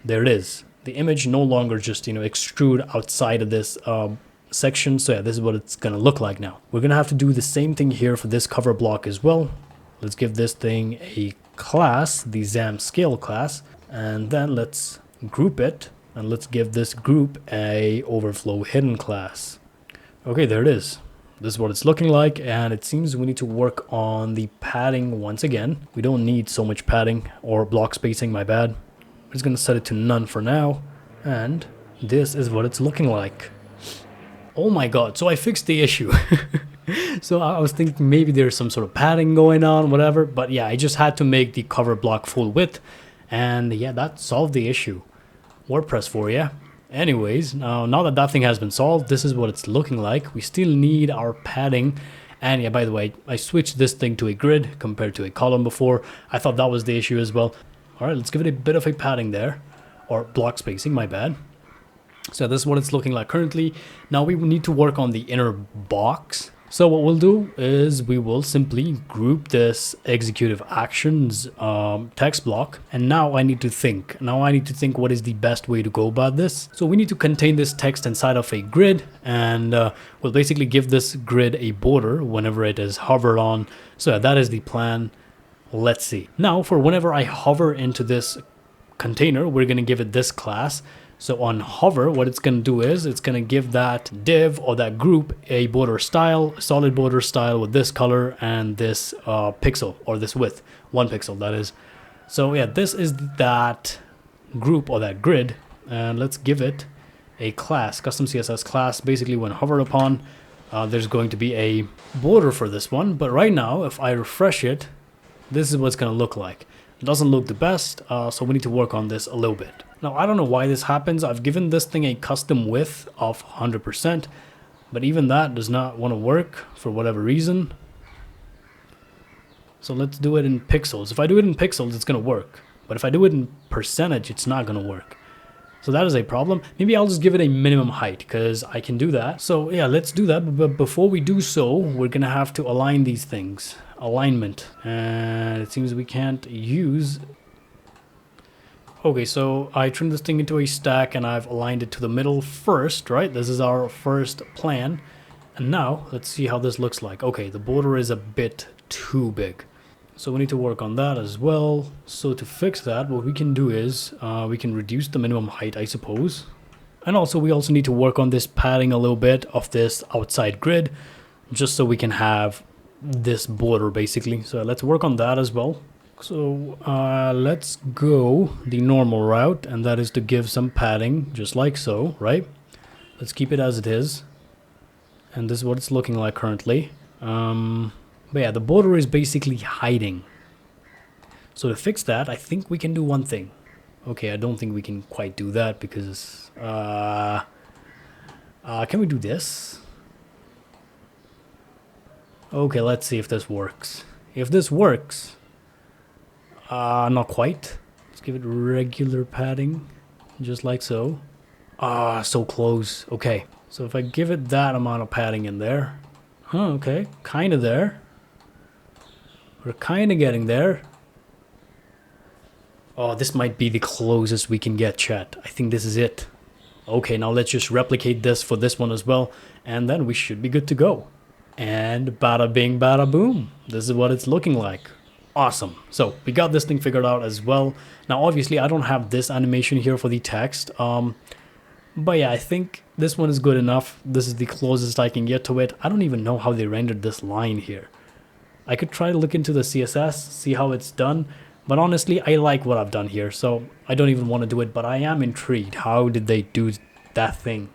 there it is. The image no longer just extrude outside of this section. So yeah, this is what it's gonna look like now. We're gonna have to do the same thing here for this cover block as well. Let's give this thing a class, the XAMPP scale class, and then let's group it, and let's give this group a overflow hidden class. Okay, there it is. This is what it's looking like, and it seems we need to work on the padding once again. We don't need so much padding or block spacing, my bad. I'm just gonna set it to none for now, and this is what it's looking like. Oh my god, so I fixed the issue. So I was thinking maybe there's some sort of padding going on, whatever. But yeah, I just had to make the cover block full width. And yeah, that solved the issue. WordPress for you. Anyways, now that thing has been solved, this is what it's looking like. We still need our padding. And yeah, by the way, I switched this thing to a grid compared to a column before. I thought that was the issue as well. All right, let's give it a bit of a padding there. Or block spacing, my bad. So this is what it's looking like currently. Now we need to work on the inner box. So what we'll do is we will simply group this executive actions text block. And now I need to think. What is the best way to go about this. So we need to contain this text inside of a grid, and we'll basically give this grid a border whenever it is hovered on. So yeah, that is the plan. Let's see. Now for whenever I hover into this container, we're going to give it this class. So on hover, what it's going to do is it's going to give that div or that group a border style, solid border style with this color and this pixel, or this width, 1 pixel that is. So yeah, this is that group or that grid, and let's give it a class, custom CSS class. Basically when hovered upon, there's going to be a border for this one. But right now, if I refresh it, this is what it's going to look like. It doesn't look the best, so we need to work on this a little bit. Now, I don't know why this happens. I've given this thing a custom width of 100%, but even that does not want to work for whatever reason. So let's do it in pixels. If I do it in pixels, it's going to work. But if I do it in percentage, it's not going to work. So that is a problem. Maybe I'll just give it a minimum height because I can do that. So yeah, let's do that. But before we do so, we're going to have to align these things. Alignment. And it seems we can't use... Okay, so I turned this thing into a stack and I've aligned it to the middle first, right? This is our first plan. And now let's see how this looks like. Okay, the border is a bit too big. So we need to work on that as well. So to fix that, what we can do is we can reduce the minimum height, I suppose. And also we also need to work on this padding a little bit of this outside grid, just so we can have this border basically. So let's work on that as well. So let's go the normal route, and that is to give some padding just like so, right? Let's keep it as it is. And this is what it's looking like currently. But yeah, the border is basically hiding. So to fix that, I think we can do one thing. Okay, I don't think we can quite do that because can we do this? Okay, let's see if this works. If this works, not quite. Let's give it regular padding, just like so. So close. Okay, so if I give it that amount of padding in there, okay, kind of there. We're kind of getting there. Oh, this might be the closest we can get, chat. I think this is it. Okay, now let's just replicate this for this one as well, and then we should be good to go. And bada bing, bada boom. This is what it's looking like. Awesome. So we got this thing figured out as well. Now, obviously, I don't have this animation here for the text. But yeah, I think this one is good enough. This is the closest I can get to it. I don't even know how they rendered this line here. I could try to look into the CSS, see how it's done. But honestly, I like what I've done here, so I don't even want to do it, but I am intrigued. How did they do that thing?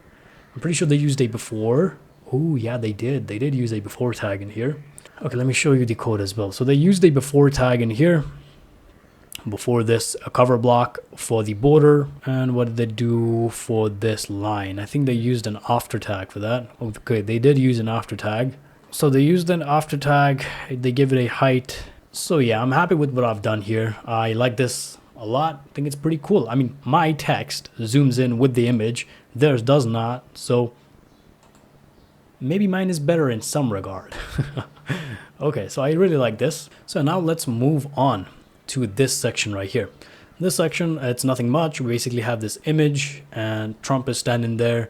I'm pretty sure they used a before. Oh, yeah, they did. They did use a before tag in here. Okay, let me show you the code as well. So they used a before tag in here. Before this, a cover block for the border. And what did they do for this line? I think they used an after tag for that. Okay, they did use an after tag. So they used an after tag. They give it a height. So yeah, I'm happy with what I've done here. I like this a lot. I think it's pretty cool. I mean, my text zooms in with the image. Theirs does not. So maybe mine is better in some regard. Okay, so I really like this. So now let's move on to this section right here. This section, it's nothing much. We basically have this image and Trump is standing there.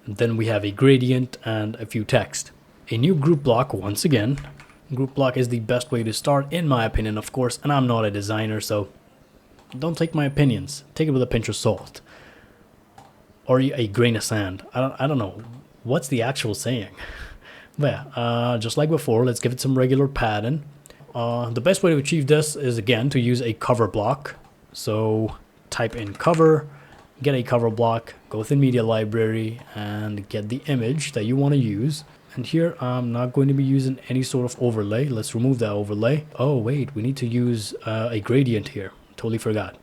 And then we have a gradient and a few text. A new group block once again. Group block is the best way to start, in my opinion, of course, and I'm not a designer, so don't take my opinions. Take it with a pinch of salt. Or a grain of sand. I don't know. What's the actual saying? But yeah, just like before, let's give it some regular padding. The best way to achieve this is, again, to use a cover block. So type in cover, get a cover block, go within media library, and get the image that you want to use. And here I'm not going to be using any sort of overlay. Let's remove that overlay. Oh wait, we need to use a gradient here. Totally forgot.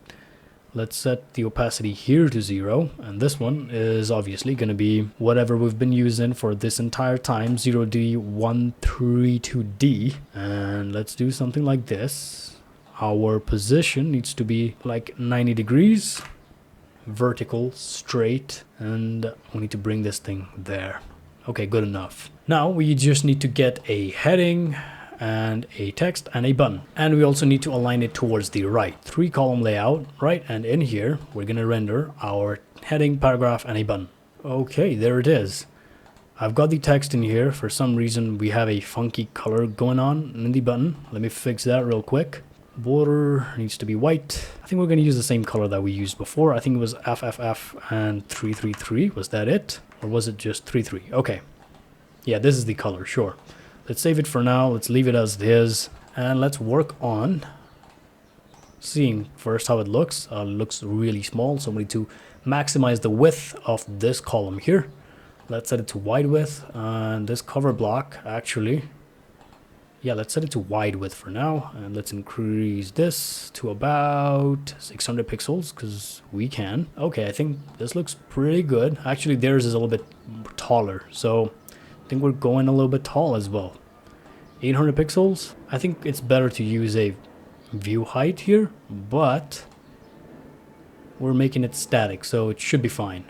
Let's set the opacity here to 0. And this one is obviously going to be whatever we've been using for this entire time. 0D, 132D. And let's do something like this. Our position needs to be like 90 degrees. Vertical, straight. And we need to bring this thing there. Okay, good enough. Now we just need to get a heading and a text and a button. And we also need to align it towards the right. 3-column layout, right? And in here, we're gonna render our heading, paragraph, and a button. Okay, there it is. I've got the text in here. For some reason, we have a funky color going on in the button. Let me fix that real quick. Border needs to be white. I think we're gonna use the same color that we used before. I think it was FFF and 333. Was that it? Or was it just 33? Okay. Yeah, this is the color, sure. Let's save it for now. Let's leave it as it is. And let's work on seeing first how it looks. It looks really small, so we need to maximize the width of this column here. Let's set it to wide width. And this cover block, actually, yeah, let's set it to wide width for now. And let's increase this to about 600 pixels because we can. Okay, I think this looks pretty good. Actually, theirs is a little bit taller. So I think we're going a little bit tall as well. 800 pixels. I think it's better to use a view height here, but we're making it static, so it should be fine.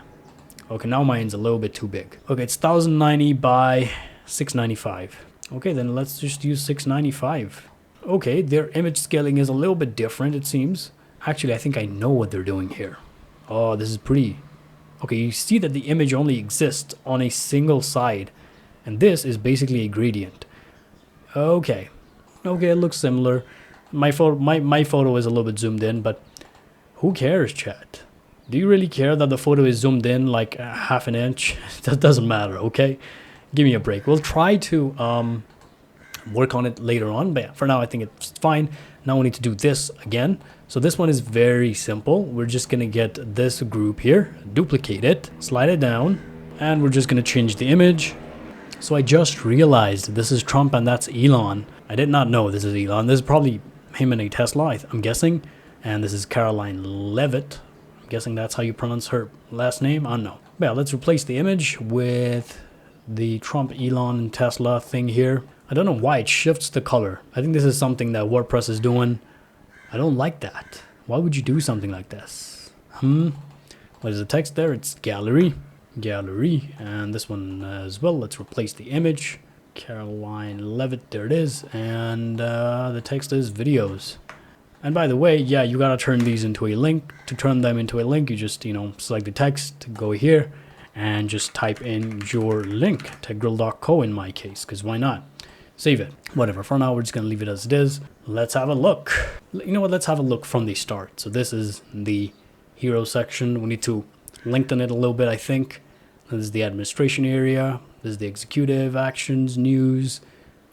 Okay, now mine's a little bit too big. Okay, it's 1090 by 695. Okay, then let's just use 695. Okay, their image scaling is a little bit different, it seems. Actually, I think I know what they're doing here. Oh, this is pretty. Okay, you see that the image only exists on a single side, and this is basically a gradient. Okay, it looks similar. My photo is a little bit zoomed in, but who cares, chat? Do you really care that the photo is zoomed in like a half an inch? That doesn't matter, okay? Give me a break. We'll try to work on it later on, but yeah, for now I think it's fine. Now we need to do this again. So this one is very simple. We're just gonna get this group here, duplicate it, slide it down, and we're just gonna change the image. So I just realized this is Trump and that's Elon. I did not know this is Elon. This is probably him in a Tesla, I'm guessing. And this is Caroline Levitt. I'm guessing that's how you pronounce her last name. I don't know. But yeah, let's replace the image with the Trump, Elon, and Tesla thing here. I don't know why it shifts the color. I think this is something that WordPress is doing. I don't like that. Why would you do something like this? What is the text there? It's gallery. Gallery. And this one as well. Let's replace the image. Caroline Levitt. There it is. And the text is videos. And by the way, yeah, you gotta turn these into a link. To turn them into a link, you just, select the text, go here, and just type in your link, techgrill.co in my case, because why not? Save it. Whatever, for now, we're just gonna leave it as it is. Let's have a look. You know what, let's have a look from the start. So this is the hero section. We need to lengthen it a little bit, I think. This is the administration area. This is the executive, actions, news,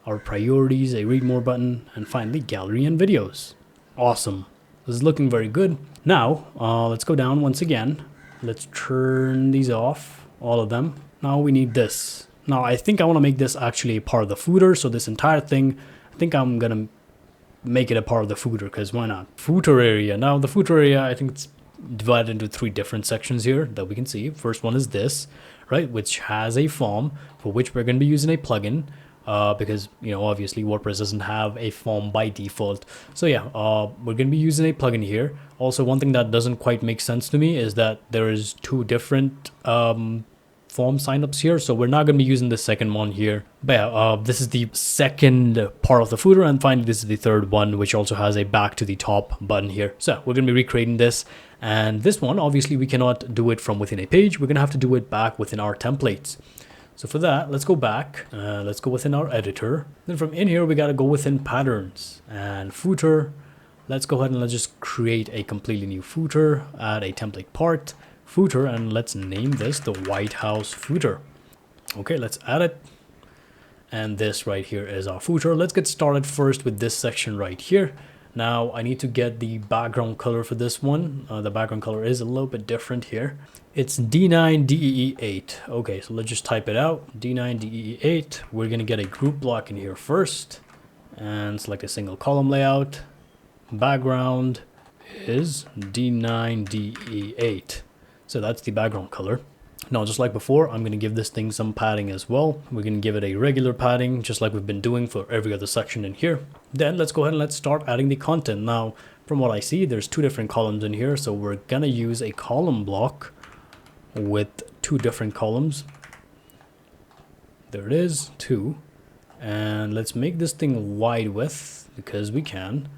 our priorities, a read more button, and finally, gallery and videos. Awesome. This is looking very good. Now, let's go down once again. Let's turn these off, all of them. Now we need this. Now, I think I want to make this actually a part of the footer. So this entire thing, I think I'm going to make it a part of the footer because why not? Footer area. Now, the footer area, I think it's divided into 3 different sections here that we can see. First one is this, right, which has a form for which we're going to be using a plugin. Because, obviously WordPress doesn't have a form by default. So yeah, we're going to be using a plugin here. Also, one thing that doesn't quite make sense to me is that there is 2 different form signups here. So we're not going to be using the second one here. But yeah, this is the second part of the footer. And finally, this is the third one, which also has a back to the top button here. So we're going to be recreating this. And this one, obviously, we cannot do it from within a page. We're going to have to do it back within our templates. So for that, let's go back, let's go within our editor. Then from in here, we got to go within patterns and footer. Let's go ahead and let's just create a completely new footer, add a template part, footer, and let's name this the White House footer. Okay, let's add it. And this right here is our footer. Let's get started first with this section right here. Now I need to get the background color for this one. The background color is a little bit different here. It's D9DEE8. Okay, so let's just type it out. D9DEE8. We're gonna get a group block in here first and select a single column layout. Background is D9DE8. So that's the background color. Now, just like before, I'm going to give this thing some padding as well. We're going to give it a regular padding, just like we've been doing for every other section in here. Then let's go ahead and let's start adding the content. Now, from what I see, there's 2 different columns in here. So we're going to use a column block with 2 different columns. There it is, 2. And let's make this thing wide width because we can.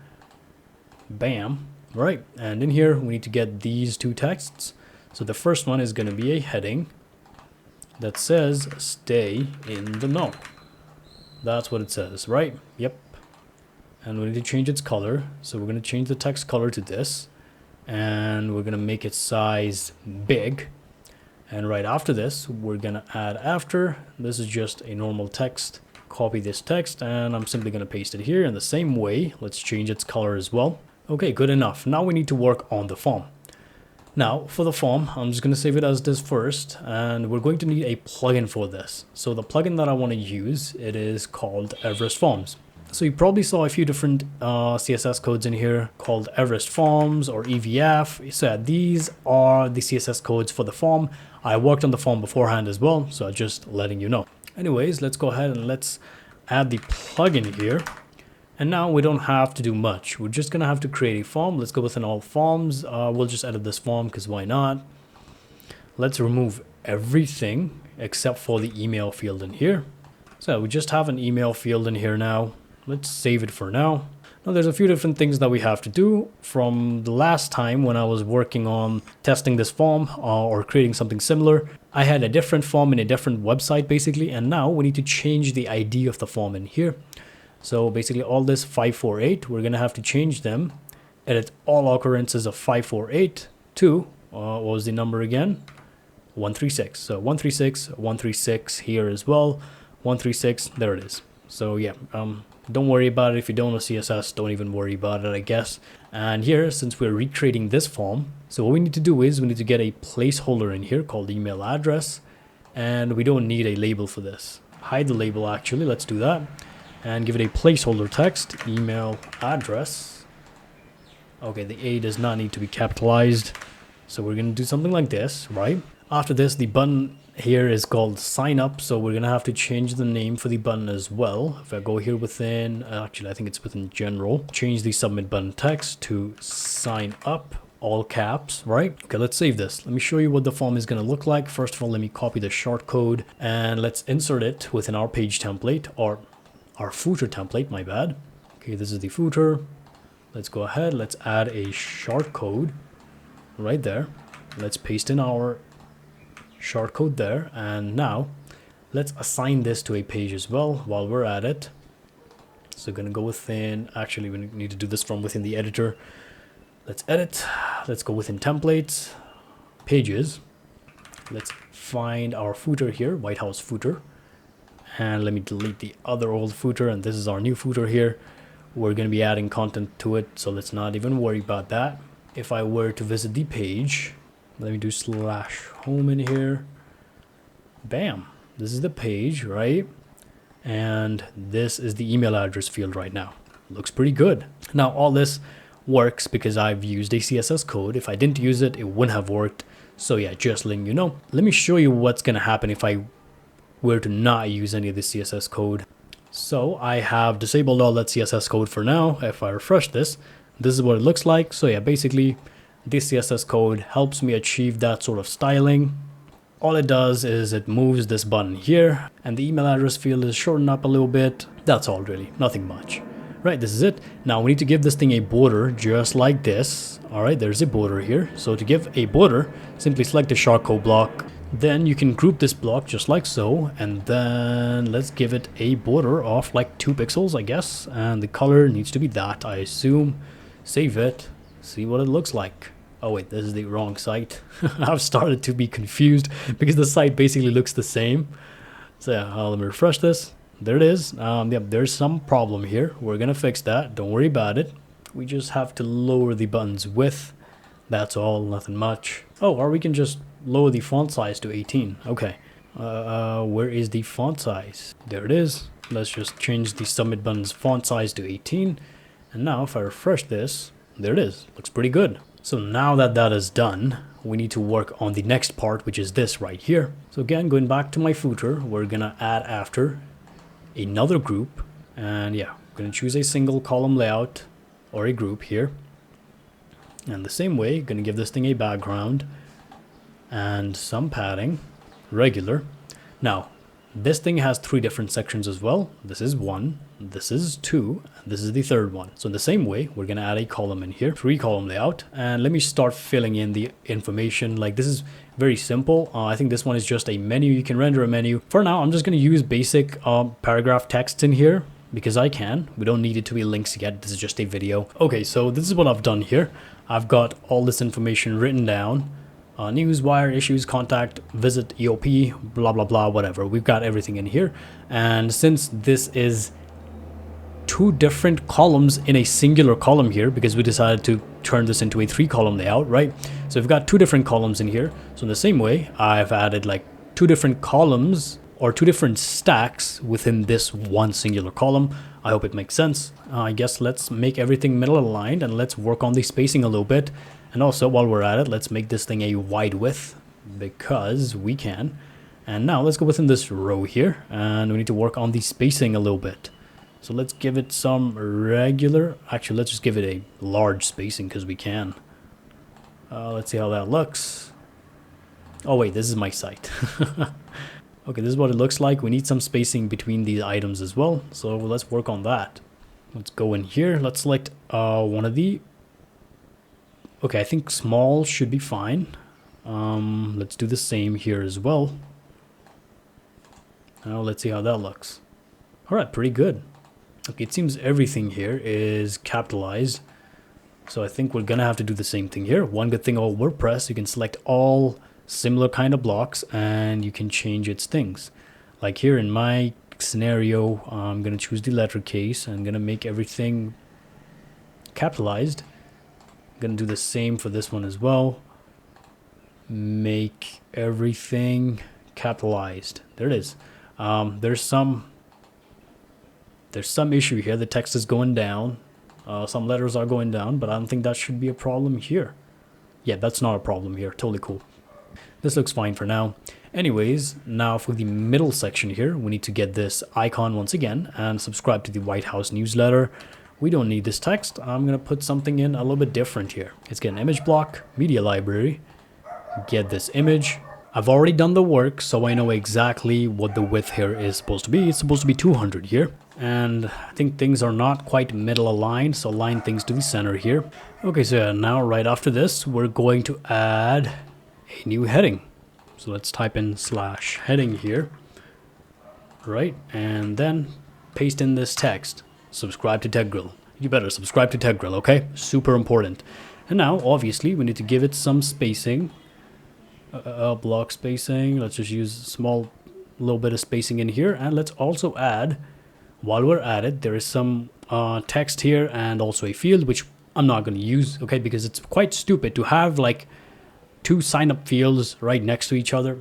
Bam. All right. And in here, we need to get these 2 texts. So the first one is going to be a heading that says stay in the know. That's what it says, right? Yep. And we need to change its color. So we're going to change the text color to this. And we're going to make its size big. And right after this, we're going to add after. This is just a normal text. Copy this text and I'm simply going to paste it here in the same way. Let's change its color as well. Okay, good enough. Now we need to work on the form. Now, for the form, I'm just going to save it as this first, and we're going to need a plugin for this. So the plugin that I want to use, it is called Everest Forms. So you probably saw a few different CSS codes in here called Everest Forms or EVF. So these are the CSS codes for the form. I worked on the form beforehand as well, so just letting you know. Anyways, let's go ahead and let's add the plugin here. And now we don't have to do much. We're just going to have to create a form. Let's go within all forms. We'll just edit this form because why not? Let's remove everything except for the email field in here. So we just have an email field in here now. Let's save it for now. Now there's a few different things that we have to do. From the last time when I was working on testing this form or creating something similar, I had a different form in a different website basically. And now we need to change the ID of the form in here. So basically all this 548, we're going to have to change them, edit all occurrences of 548 to What was the number again? 136. So 136, 136 here as well. 136, there it is. So yeah, don't worry about it. If you don't know CSS, don't even worry about it, I guess. And here, since we're recreating this form, so what we need to do is we need to get a placeholder in here called email address. And we don't need a label for this. Hide the label actually, let's do that. And give it a placeholder text, email address. Okay, the A does not need to be capitalized. So we're gonna do something like this, right? After this, the button here is called sign up. So we're gonna have to change the name for the button as well. If I go here within, actually I think it's within general, change the submit button text to sign up, all caps, right? Okay, let's save this. Let me show you what the form is gonna look like. First of all, let me copy the shortcode and let's insert it within our page template, or our footer template, my bad. Okay, this is the footer. Let's go ahead, let's add a shortcode right there. Let's paste in our shortcode there, and now let's assign this to a page as well while we're at it. So gonna go within, actually we need to do this from within the editor. Let's edit, let's go within templates, pages. Let's find our footer here, White House footer. And let me delete the other old footer, and this is our new footer here. We're going to be adding content to it, so let's not even worry about that. If I were to visit the page, let me do /home in here. Bam, this is the page, right? And this is the email address field right now. Looks pretty good. Now all this works because I've used a CSS code. If I didn't use it, it wouldn't have worked. So yeah, just letting you know. Let me show you what's going to happen if I were to not use any of the CSS code. So I have disabled all that CSS code for now. If I refresh this, this is what it looks like. So yeah, basically this CSS code helps me achieve that sort of styling. All it does is it moves this button here and the email address field is shortened up a little bit. That's all really, nothing much. Right, this is it. Now we need to give this thing a border just like this. All right, there's a border here. So to give a border, simply select the shortcode block. Then you can group this block just like so, and then let's give it a border of like 2 pixels, I guess, and the color needs to be that, I assume. Save it, see what it looks like. Oh wait, this is the wrong site. I've started to be confused because the site basically looks the same. So yeah, let me refresh this. There it is. Yeah, there's some problem here. We're gonna fix that, don't worry about it. We just have to lower the button's width. That's all, nothing much. Oh, or we can just lower the font size to 18. Okay. Where is the font size? There it is. Let's just change the submit button's font size to 18. And now if I refresh this, there it is. Looks pretty good. So now that that is done, we need to work on the next part, which is this right here. So again, going back to my footer, we're gonna add after another group. And yeah, I'm gonna choose a single column layout or a group here. And the same way, gonna give this thing a background and some padding, regular. Now, this thing has 3 different sections as well. This is 1, this is 2, and this is the 3rd one. So in the same way, we're gonna add a column in here, 3 column layout, and let me start filling in the information. Like this is very simple. I think this one is just a menu. You can render a menu. For now, I'm just gonna use basic paragraph text in here because I can. We don't need it to be links yet. This is just a video. Okay, so this is what I've done here. I've got all this information written down. News, wire, issues, contact, visit, EOP, blah, blah, blah, whatever. We've got everything in here. And since this is 2 different columns in a singular column here, because we decided to turn this into a 3 column layout, right? So we've got 2 different columns in here. So in the same way, I've added like 2 different columns or 2 different stacks within this one singular column. I hope it makes sense. I guess let's make everything middle aligned and let's work on the spacing a little bit. And also, while we're at it, let's make this thing a wide width because we can. And now let's go within this row here and we need to work on the spacing a little bit. So let's give it some regular, actually let's just give it a large spacing because we can. Let's see how that looks. Oh wait, this is my site. Okay, this is what it looks like. We need some spacing between these items as well. So let's work on that. Let's go in here. Let's select one of the... Okay, I think small should be fine. Let's do the same here as well. Now let's see how that looks. All right, pretty good. Okay, it seems everything here is capitalized. So I think we're gonna have to do the same thing here. One good thing about WordPress, you can select all similar kind of blocks and you can change its things. Like here in my scenario, I'm gonna choose the letter case. I'm gonna make everything capitalized. I'm gonna do the same for this one as well. Make everything capitalized. There it is. There's some issue here. The text is going down. Some letters are going down, but I don't think that should be a problem here. Yeah, that's not a problem here. Totally cool. This looks fine for now. Anyways, now for the middle section here, we need to get this icon once again and subscribe to the White House newsletter. We don't need this text. I'm gonna put something in a little bit different here. Let's get an image block, media library, get this image. I've already done the work, so I know exactly what the width here is supposed to be. It's supposed to be 200 here. And I think things are not quite middle aligned, so align things to the center here. Okay, so now right after this, we're going to add a new heading. So let's type in /heading here. Right, and then paste in this text. Subscribe to Tech Grill. You better subscribe to Tech Grill, okay? Super important. And now, obviously, we need to give it some spacing. Block spacing. Let's just use a small little bit of spacing in here. And let's also add, while we're at it, there is some text here and also a field, which I'm not going to use, okay? Because it's quite stupid to have like 2 sign-up fields right next to each other.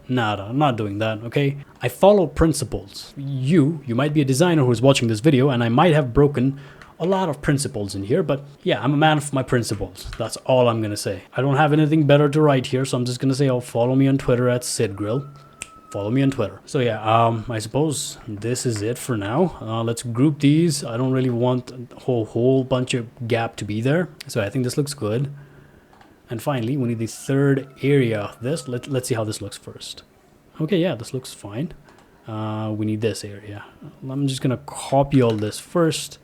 Nada, I'm not doing that, okay? I follow principles. You might be a designer who's watching this video, and I might have broken a lot of principles in here, but yeah, I'm a man of my principles. That's all I'm gonna say. I don't have anything better to write here, so I'm just gonna say, oh, follow me on Twitter at SidGrill. Follow me on Twitter. So yeah, I suppose this is it for now. Let's group these. I don't really want a whole bunch of gap to be there, so I think this looks good. And finally, we need the third area of this. Let's see how this looks first. Okay, yeah, this looks fine. We need this area. I'm just gonna copy all this first.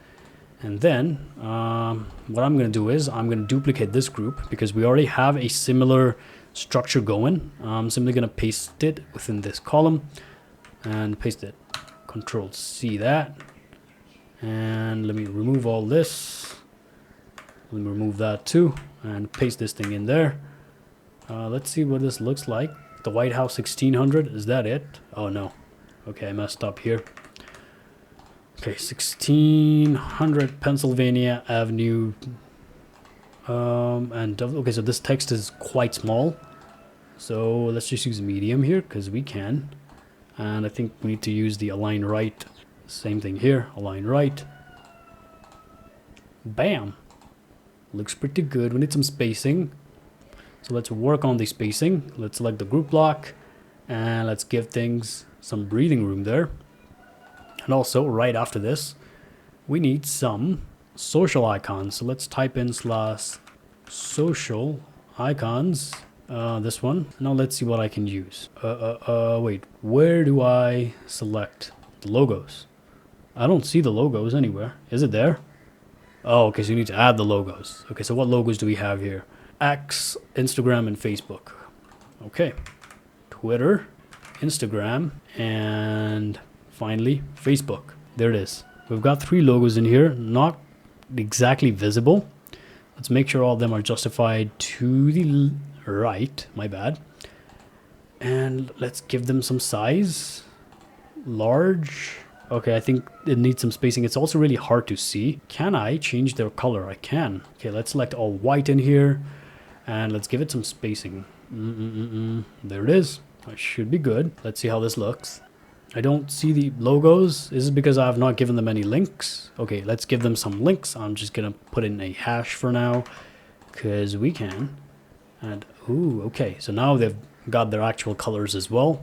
And then what I'm going to do is I'm going to duplicate this group because we already have a similar structure going. I'm simply going to paste it within this column and paste it. Control C that. And let me remove all this. Let me remove that too and paste this thing in there. Let's see what this looks like. The White House 1600, is that it? Oh no. Okay, I messed up here. Okay, 1600 Pennsylvania Avenue. Okay, so this text is quite small. So let's just use medium here because we can. And I think we need to use the align right. Same thing here, align right. Bam. Looks pretty good. We need some spacing. So let's work on the spacing. Let's select the group block and let's give things some breathing room there. And also, right after this, we need some social icons. So let's type in /social icons, this one. Now let's see what I can use. Wait, where do I select the logos? I don't see the logos anywhere. Is it there? Oh, okay, so you need to add the logos. Okay, so what logos do we have here? X, Instagram, and Facebook. Okay, Twitter, Instagram, and finally, Facebook. There it is. We've got 3 logos in here, not exactly visible. Let's make sure all of them are justified to the right. My bad. And let's give them some size. Large. Okay, I think it needs some spacing. It's also really hard to see. Can I change their color? I can. Okay, let's select all white in here. And let's give it some spacing. There it is. That should be good. Let's see how this looks. I don't see the logos. Is it because I have not given them any links? Okay, let's give them some links. I'm just gonna put in a hash for now because we can. And ooh, okay, so now they've got their actual colors as well.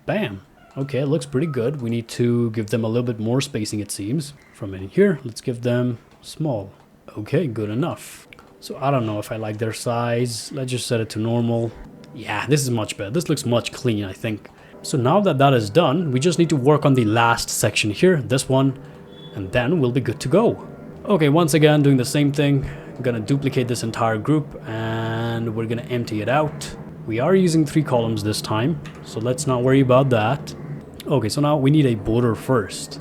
Bam. Okay, it looks pretty good. We need to give them a little bit more spacing, it seems. From in here, let's give them small. Okay, good enough. So I don't know if I like their size. Let's just set it to normal. Yeah, this is much better. This looks much clean, I think. So now that that is done, we just need to work on the last section here, this one, and then we'll be good to go. Okay, once again, doing the same thing. I'm gonna duplicate this entire group and we're gonna empty it out. We are using 3 columns this time, so let's not worry about that. Okay, so now we need a border first.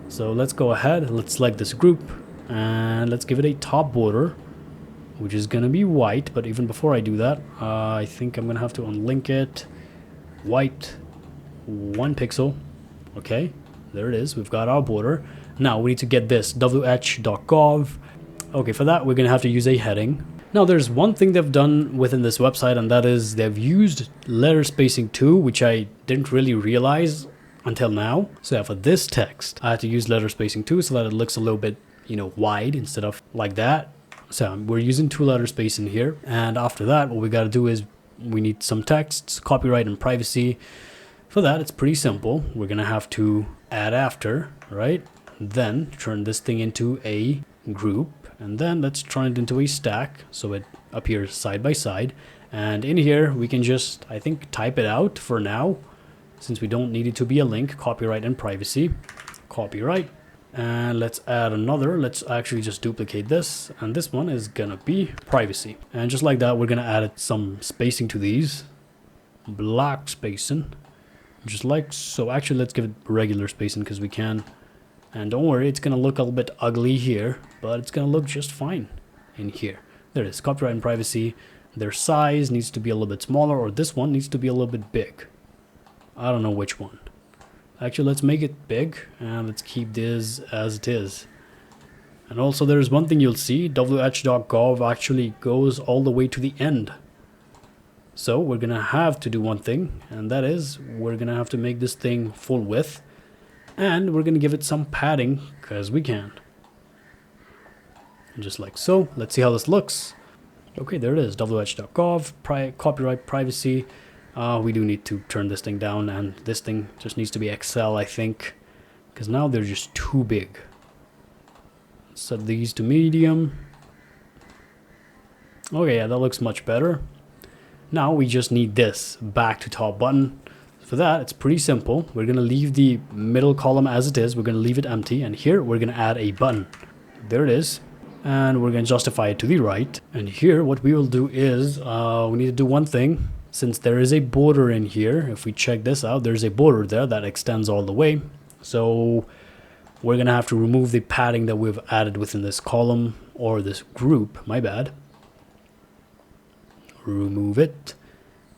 So let's go ahead, let's select this group, and let's give it a top border, which is gonna be white. But even before I do that, I think I'm gonna have to unlink it. White, 1 pixel. Okay, there it is. We've got our border. Now we need to get this wh.gov. Okay, for that we're gonna have to use a heading. Now there's one thing they've done within this website, and that is they've used letter spacing too, which I didn't really realize until now. So yeah, for this text I had to use letter spacing too, so that it looks a little bit, you know, wide instead of like that. So we're using 2 letter spacing here, and after that what we got to do is we need some texts, copyright and privacy. For that it's pretty simple. We're gonna have to add after, right? Then turn this thing into a group, and then let's turn it into a stack so it appears side by side. And in here we can just, I think, type it out for now, since we don't need it to be a link. Copyright and privacy, copyright, and let's add another. Let's actually just duplicate this, and this one is gonna be privacy. And just like that, we're gonna add some spacing to these, block spacing, just like so. Actually, let's give it regular spacing because we can. And don't worry, it's gonna look a little bit ugly here, but it's gonna look just fine in here. There it is, copyright and privacy. Their size needs to be a little bit smaller, or this one needs to be a little bit big. I don't know which one. Actually, let's make it big, and let's keep this as it is. And also there's one thing you'll see, wh.gov actually goes all the way to the end. So we're gonna have to do one thing, and that is we're gonna have to make this thing full width. And we're gonna give it some padding because we can. And just like so. Let's see how this looks. Okay, there it is, wh.gov, copyright, privacy. We do need to turn this thing down, and this thing just needs to be XL, I think, because now they're just too big. Set these to medium. Okay, yeah, that looks much better. Now we just need this back to top button. For that, it's pretty simple. We're going to leave the middle column as it is. We're going to leave it empty. And here, we're going to add a button. There it is. And we're going to justify it to the right. And here, what we will do is, we need to do one thing. Since there is a border in here, if we check this out, there's a border there that extends all the way. So we're going to have to remove the padding that we've added within this column, or this group, my bad. Remove it.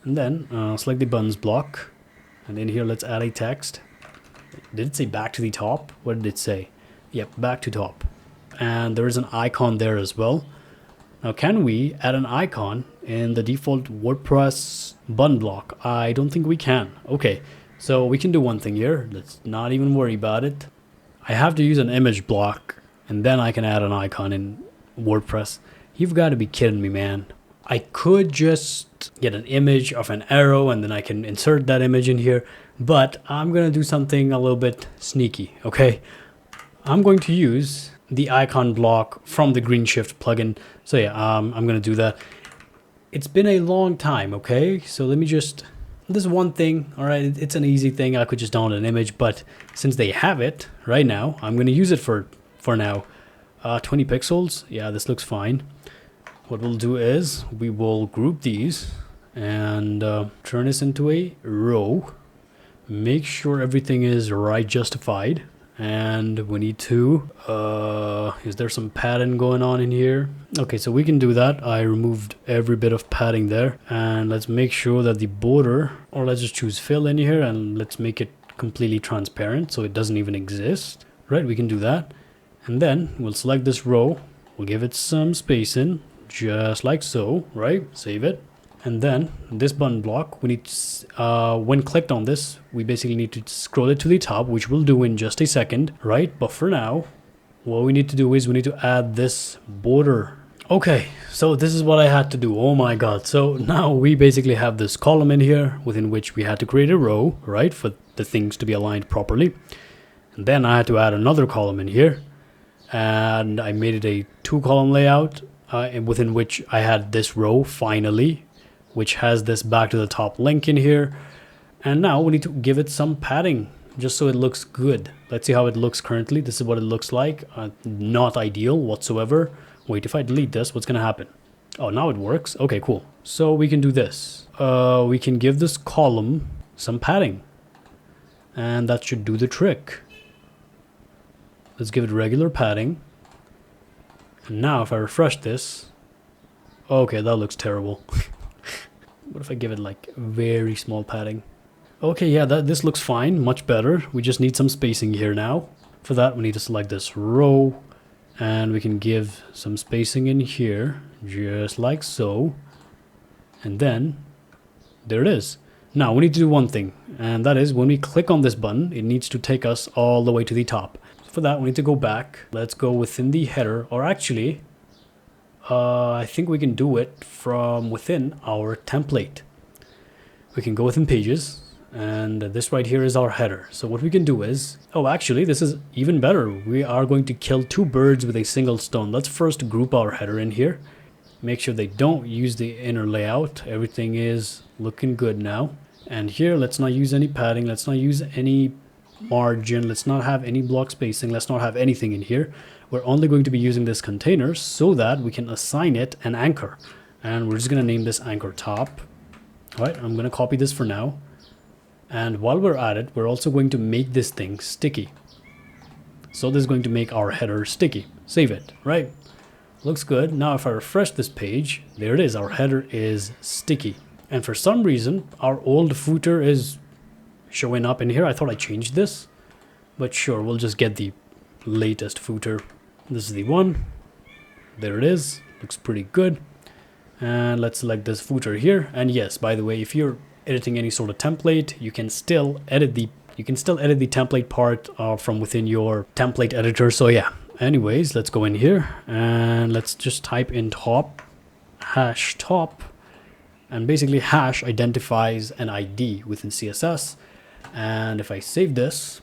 And then select the buttons block. And in here, let's add a text. Did it say back to the top? What did it say? Yep, back to top. And there is an icon there as well. Now, can we add an icon in the default WordPress button block? I don't think we can. Okay, so we can do one thing here. Let's not even worry about it. I have to use an image block, and then I can add an icon in WordPress. You've got to be kidding me, man. I could just get an image of an arrow and then I can insert that image in here, but I'm gonna do something a little bit sneaky, okay? I'm going to use the icon block from the Green Shift plugin. So yeah, I'm gonna do that. It's been a long time, okay? So let me just, this one thing, all right, it's an easy thing. I could just download an image, but since they have it right now, I'm gonna use it for now. 20 pixels, yeah, this looks fine. What we'll do is we will group these and turn this into a row. Make sure everything is right justified. And we need to, is there some padding going on in here? Okay, so we can do that. I removed every bit of padding there. And let's make sure that the border, or let's just choose fill in here and let's make it completely transparent so it doesn't even exist. Right, we can do that. And then we'll select this row. We'll give it some spacing. Just like so, right? Save it. And then this button block, we need to, when clicked on this, we basically need to scroll it to the top, which we'll do in just a second, right? But for now, what we need to do is we need to add this border. Okay, so this is what I had to do. Oh my god. So now we basically have this column in here within which we had to create a row, right? For the things to be aligned properly. And then I had to add another column in here. And I made it a 2-column layout. Within which I had this row finally, which has this back to the top link in here. And now we need to give it some padding just so it looks good. Let's see how it looks currently. This is what it looks like. Not ideal whatsoever. Wait, if I delete this, what's gonna happen? Oh, now it works. Okay, cool. So we can do this. We can give this column some padding, and that should do the trick. Let's give it regular padding. And now if I refresh this, okay, that looks terrible. What if I give it like very small padding? Okay, yeah, this looks fine, much better. We just need some spacing here now. For that, we need to select this row, and we can give some spacing in here, just like so. And then, there it is. Now, we need to do one thing, and that is when we click on this button, it needs to take us all the way to the top. For that, we need to go back. Let's go within the header, or actually, I think we can do it from within our template. We can go within pages, and this right here is our header. So what we can do is, oh, actually, this is even better. We are going to kill two birds with a single stone. Let's first group our header in here. Make sure they don't use the inner layout. Everything is looking good now. And here, let's not use any padding. Let's not use any margin. Let's not have any block spacing. Let's not have anything in here. We're only going to be using this container so that we can assign it an anchor. And we're just going to name this anchor top. All right, I'm going to copy this for now. And while we're at it, we're also going to make this thing sticky. So this is going to make our header sticky. Save it, right? Looks good. Now if I refresh this page, there it is. Our header is sticky. And for some reason, our old footer is showing up in here. I thought I changed this, but sure, we'll just get the latest footer. This is the one. There it is. Looks pretty good. And let's select this footer here. And yes, by the way, if you're editing any sort of template, you can still edit the template part from within your template editor. So yeah. Anyways, let's go in here and let's just type in top, hash top, and basically hash identifies an ID within CSS. And if I save this,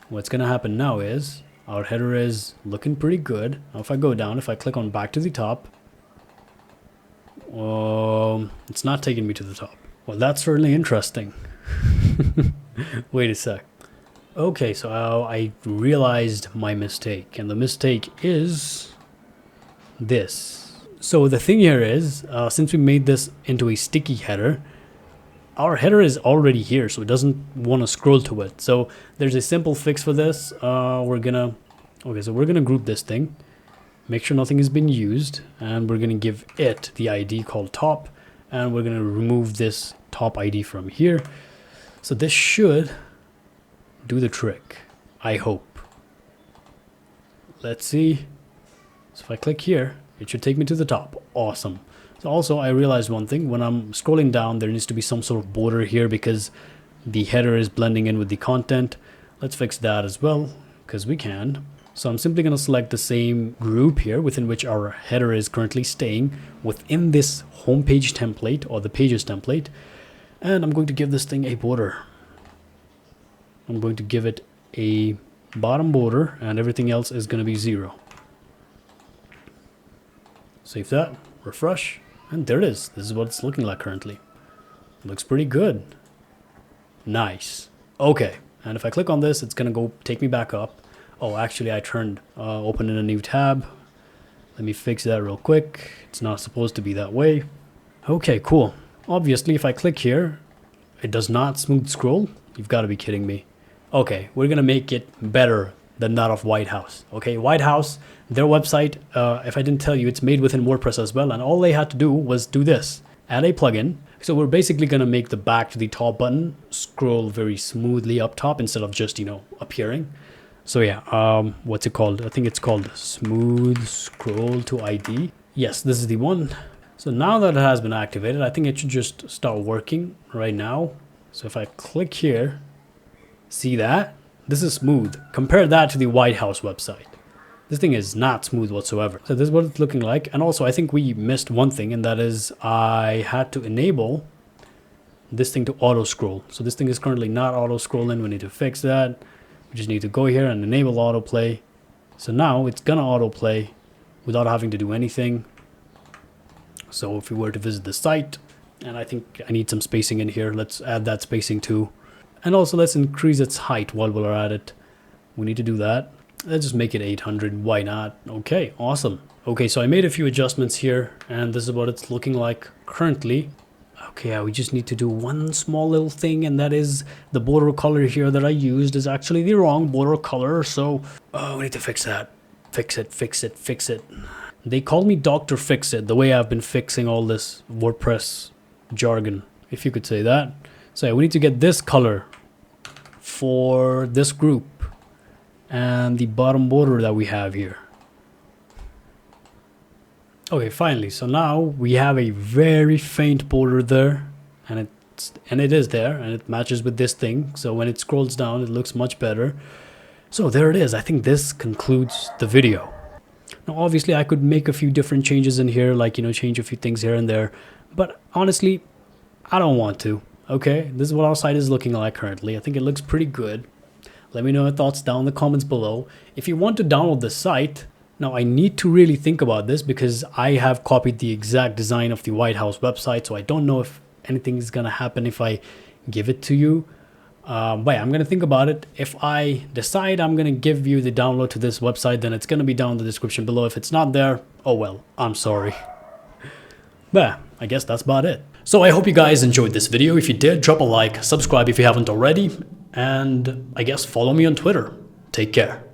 what's gonna happen now is our header is looking pretty good. Now if I go down, if I click on back to the top, it's not taking me to the top. Well, that's certainly interesting. Wait a sec. Okay, so I realized my mistake, and the mistake is this. So the thing here is, since we made this into a sticky header, our header is already here, so it doesn't want to scroll to it. So there's a simple fix for this. We're gonna group this thing, make sure nothing has been used, and we're gonna give it the ID called top, and we're gonna remove this top ID from here. So this should do the trick, I hope. Let's see. So if I click here, it should take me to the top. Awesome. So also I realized one thing, when I'm scrolling down, there needs to be some sort of border here because the header is blending in with the content. Let's fix that as well, because we can. So I'm simply going to select the same group here within which our header is currently staying within this homepage template or the pages template. And I'm going to give this thing a border. I'm going to give it a bottom border, and everything else is going to be 0. Save that, refresh, and there it is. This is what it's looking like currently. Looks pretty good. Nice. Okay, and if I click on this, it's going to go take me back up. Oh, actually I turned open in a new tab. Let me fix that real quick. It's not supposed to be that way. Okay, cool. Obviously, if I click here, it does not smooth scroll. You've got to be kidding me. Okay, we're gonna make it better than that of White House. Okay, White House, their website, if I didn't tell you, it's made within WordPress as well, and all they had to do was do this, add a plugin. So we're basically gonna make the back to the top button scroll very smoothly up top instead of just, appearing. So yeah, what's it called? I think it's called Smooth Scroll to ID. Yes, this is the one. So now that it has been activated, I think it should just start working right now. So if I click here, see that? This is smooth. Compare that to the White House website. This thing is not smooth whatsoever. So this is what it's looking like. And also I think we missed one thing, and that is I had to enable this thing to auto scroll. So this thing is currently not auto scrolling. We need to fix that. We just need to go here and enable autoplay. So now it's gonna autoplay without having to do anything. So if we were to visit the site, and I think I need some spacing in here, let's add that spacing too. And also let's increase its height while we're at it. We need to do that. Let's just make it 800, why not? Okay, awesome. Okay, so I made a few adjustments here, and this is what it's looking like currently. Okay, yeah, we just need to do one small little thing, and that is the border color here that I used is actually the wrong border color, so we need to fix that. Fix it, fix it, fix it. They call me Dr. Fix It, the way I've been fixing all this WordPress jargon, if you could say that. So yeah, we need to get this color for this group and the bottom border that we have here. Okay, finally. So now we have a very faint border there, and it is there, and it matches with this thing. So when it scrolls down, it looks much better. So there it is. I think this concludes the video. Now, obviously, I could make a few different changes in here, like, change a few things here and there. But honestly, I don't want to. Okay, this is what our site is looking like currently. I think it looks pretty good. Let me know your thoughts down in the comments below. If you want to download the site, now I need to really think about this because I have copied the exact design of the White House website. So I don't know if anything is going to happen if I give it to you. But yeah, I'm going to think about it. If I decide I'm going to give you the download to this website, then it's going to be down in the description below. If it's not there, oh well, I'm sorry. But I guess that's about it. So I hope you guys enjoyed this video. If you did, drop a like, subscribe if you haven't already, and I guess follow me on Twitter. Take care.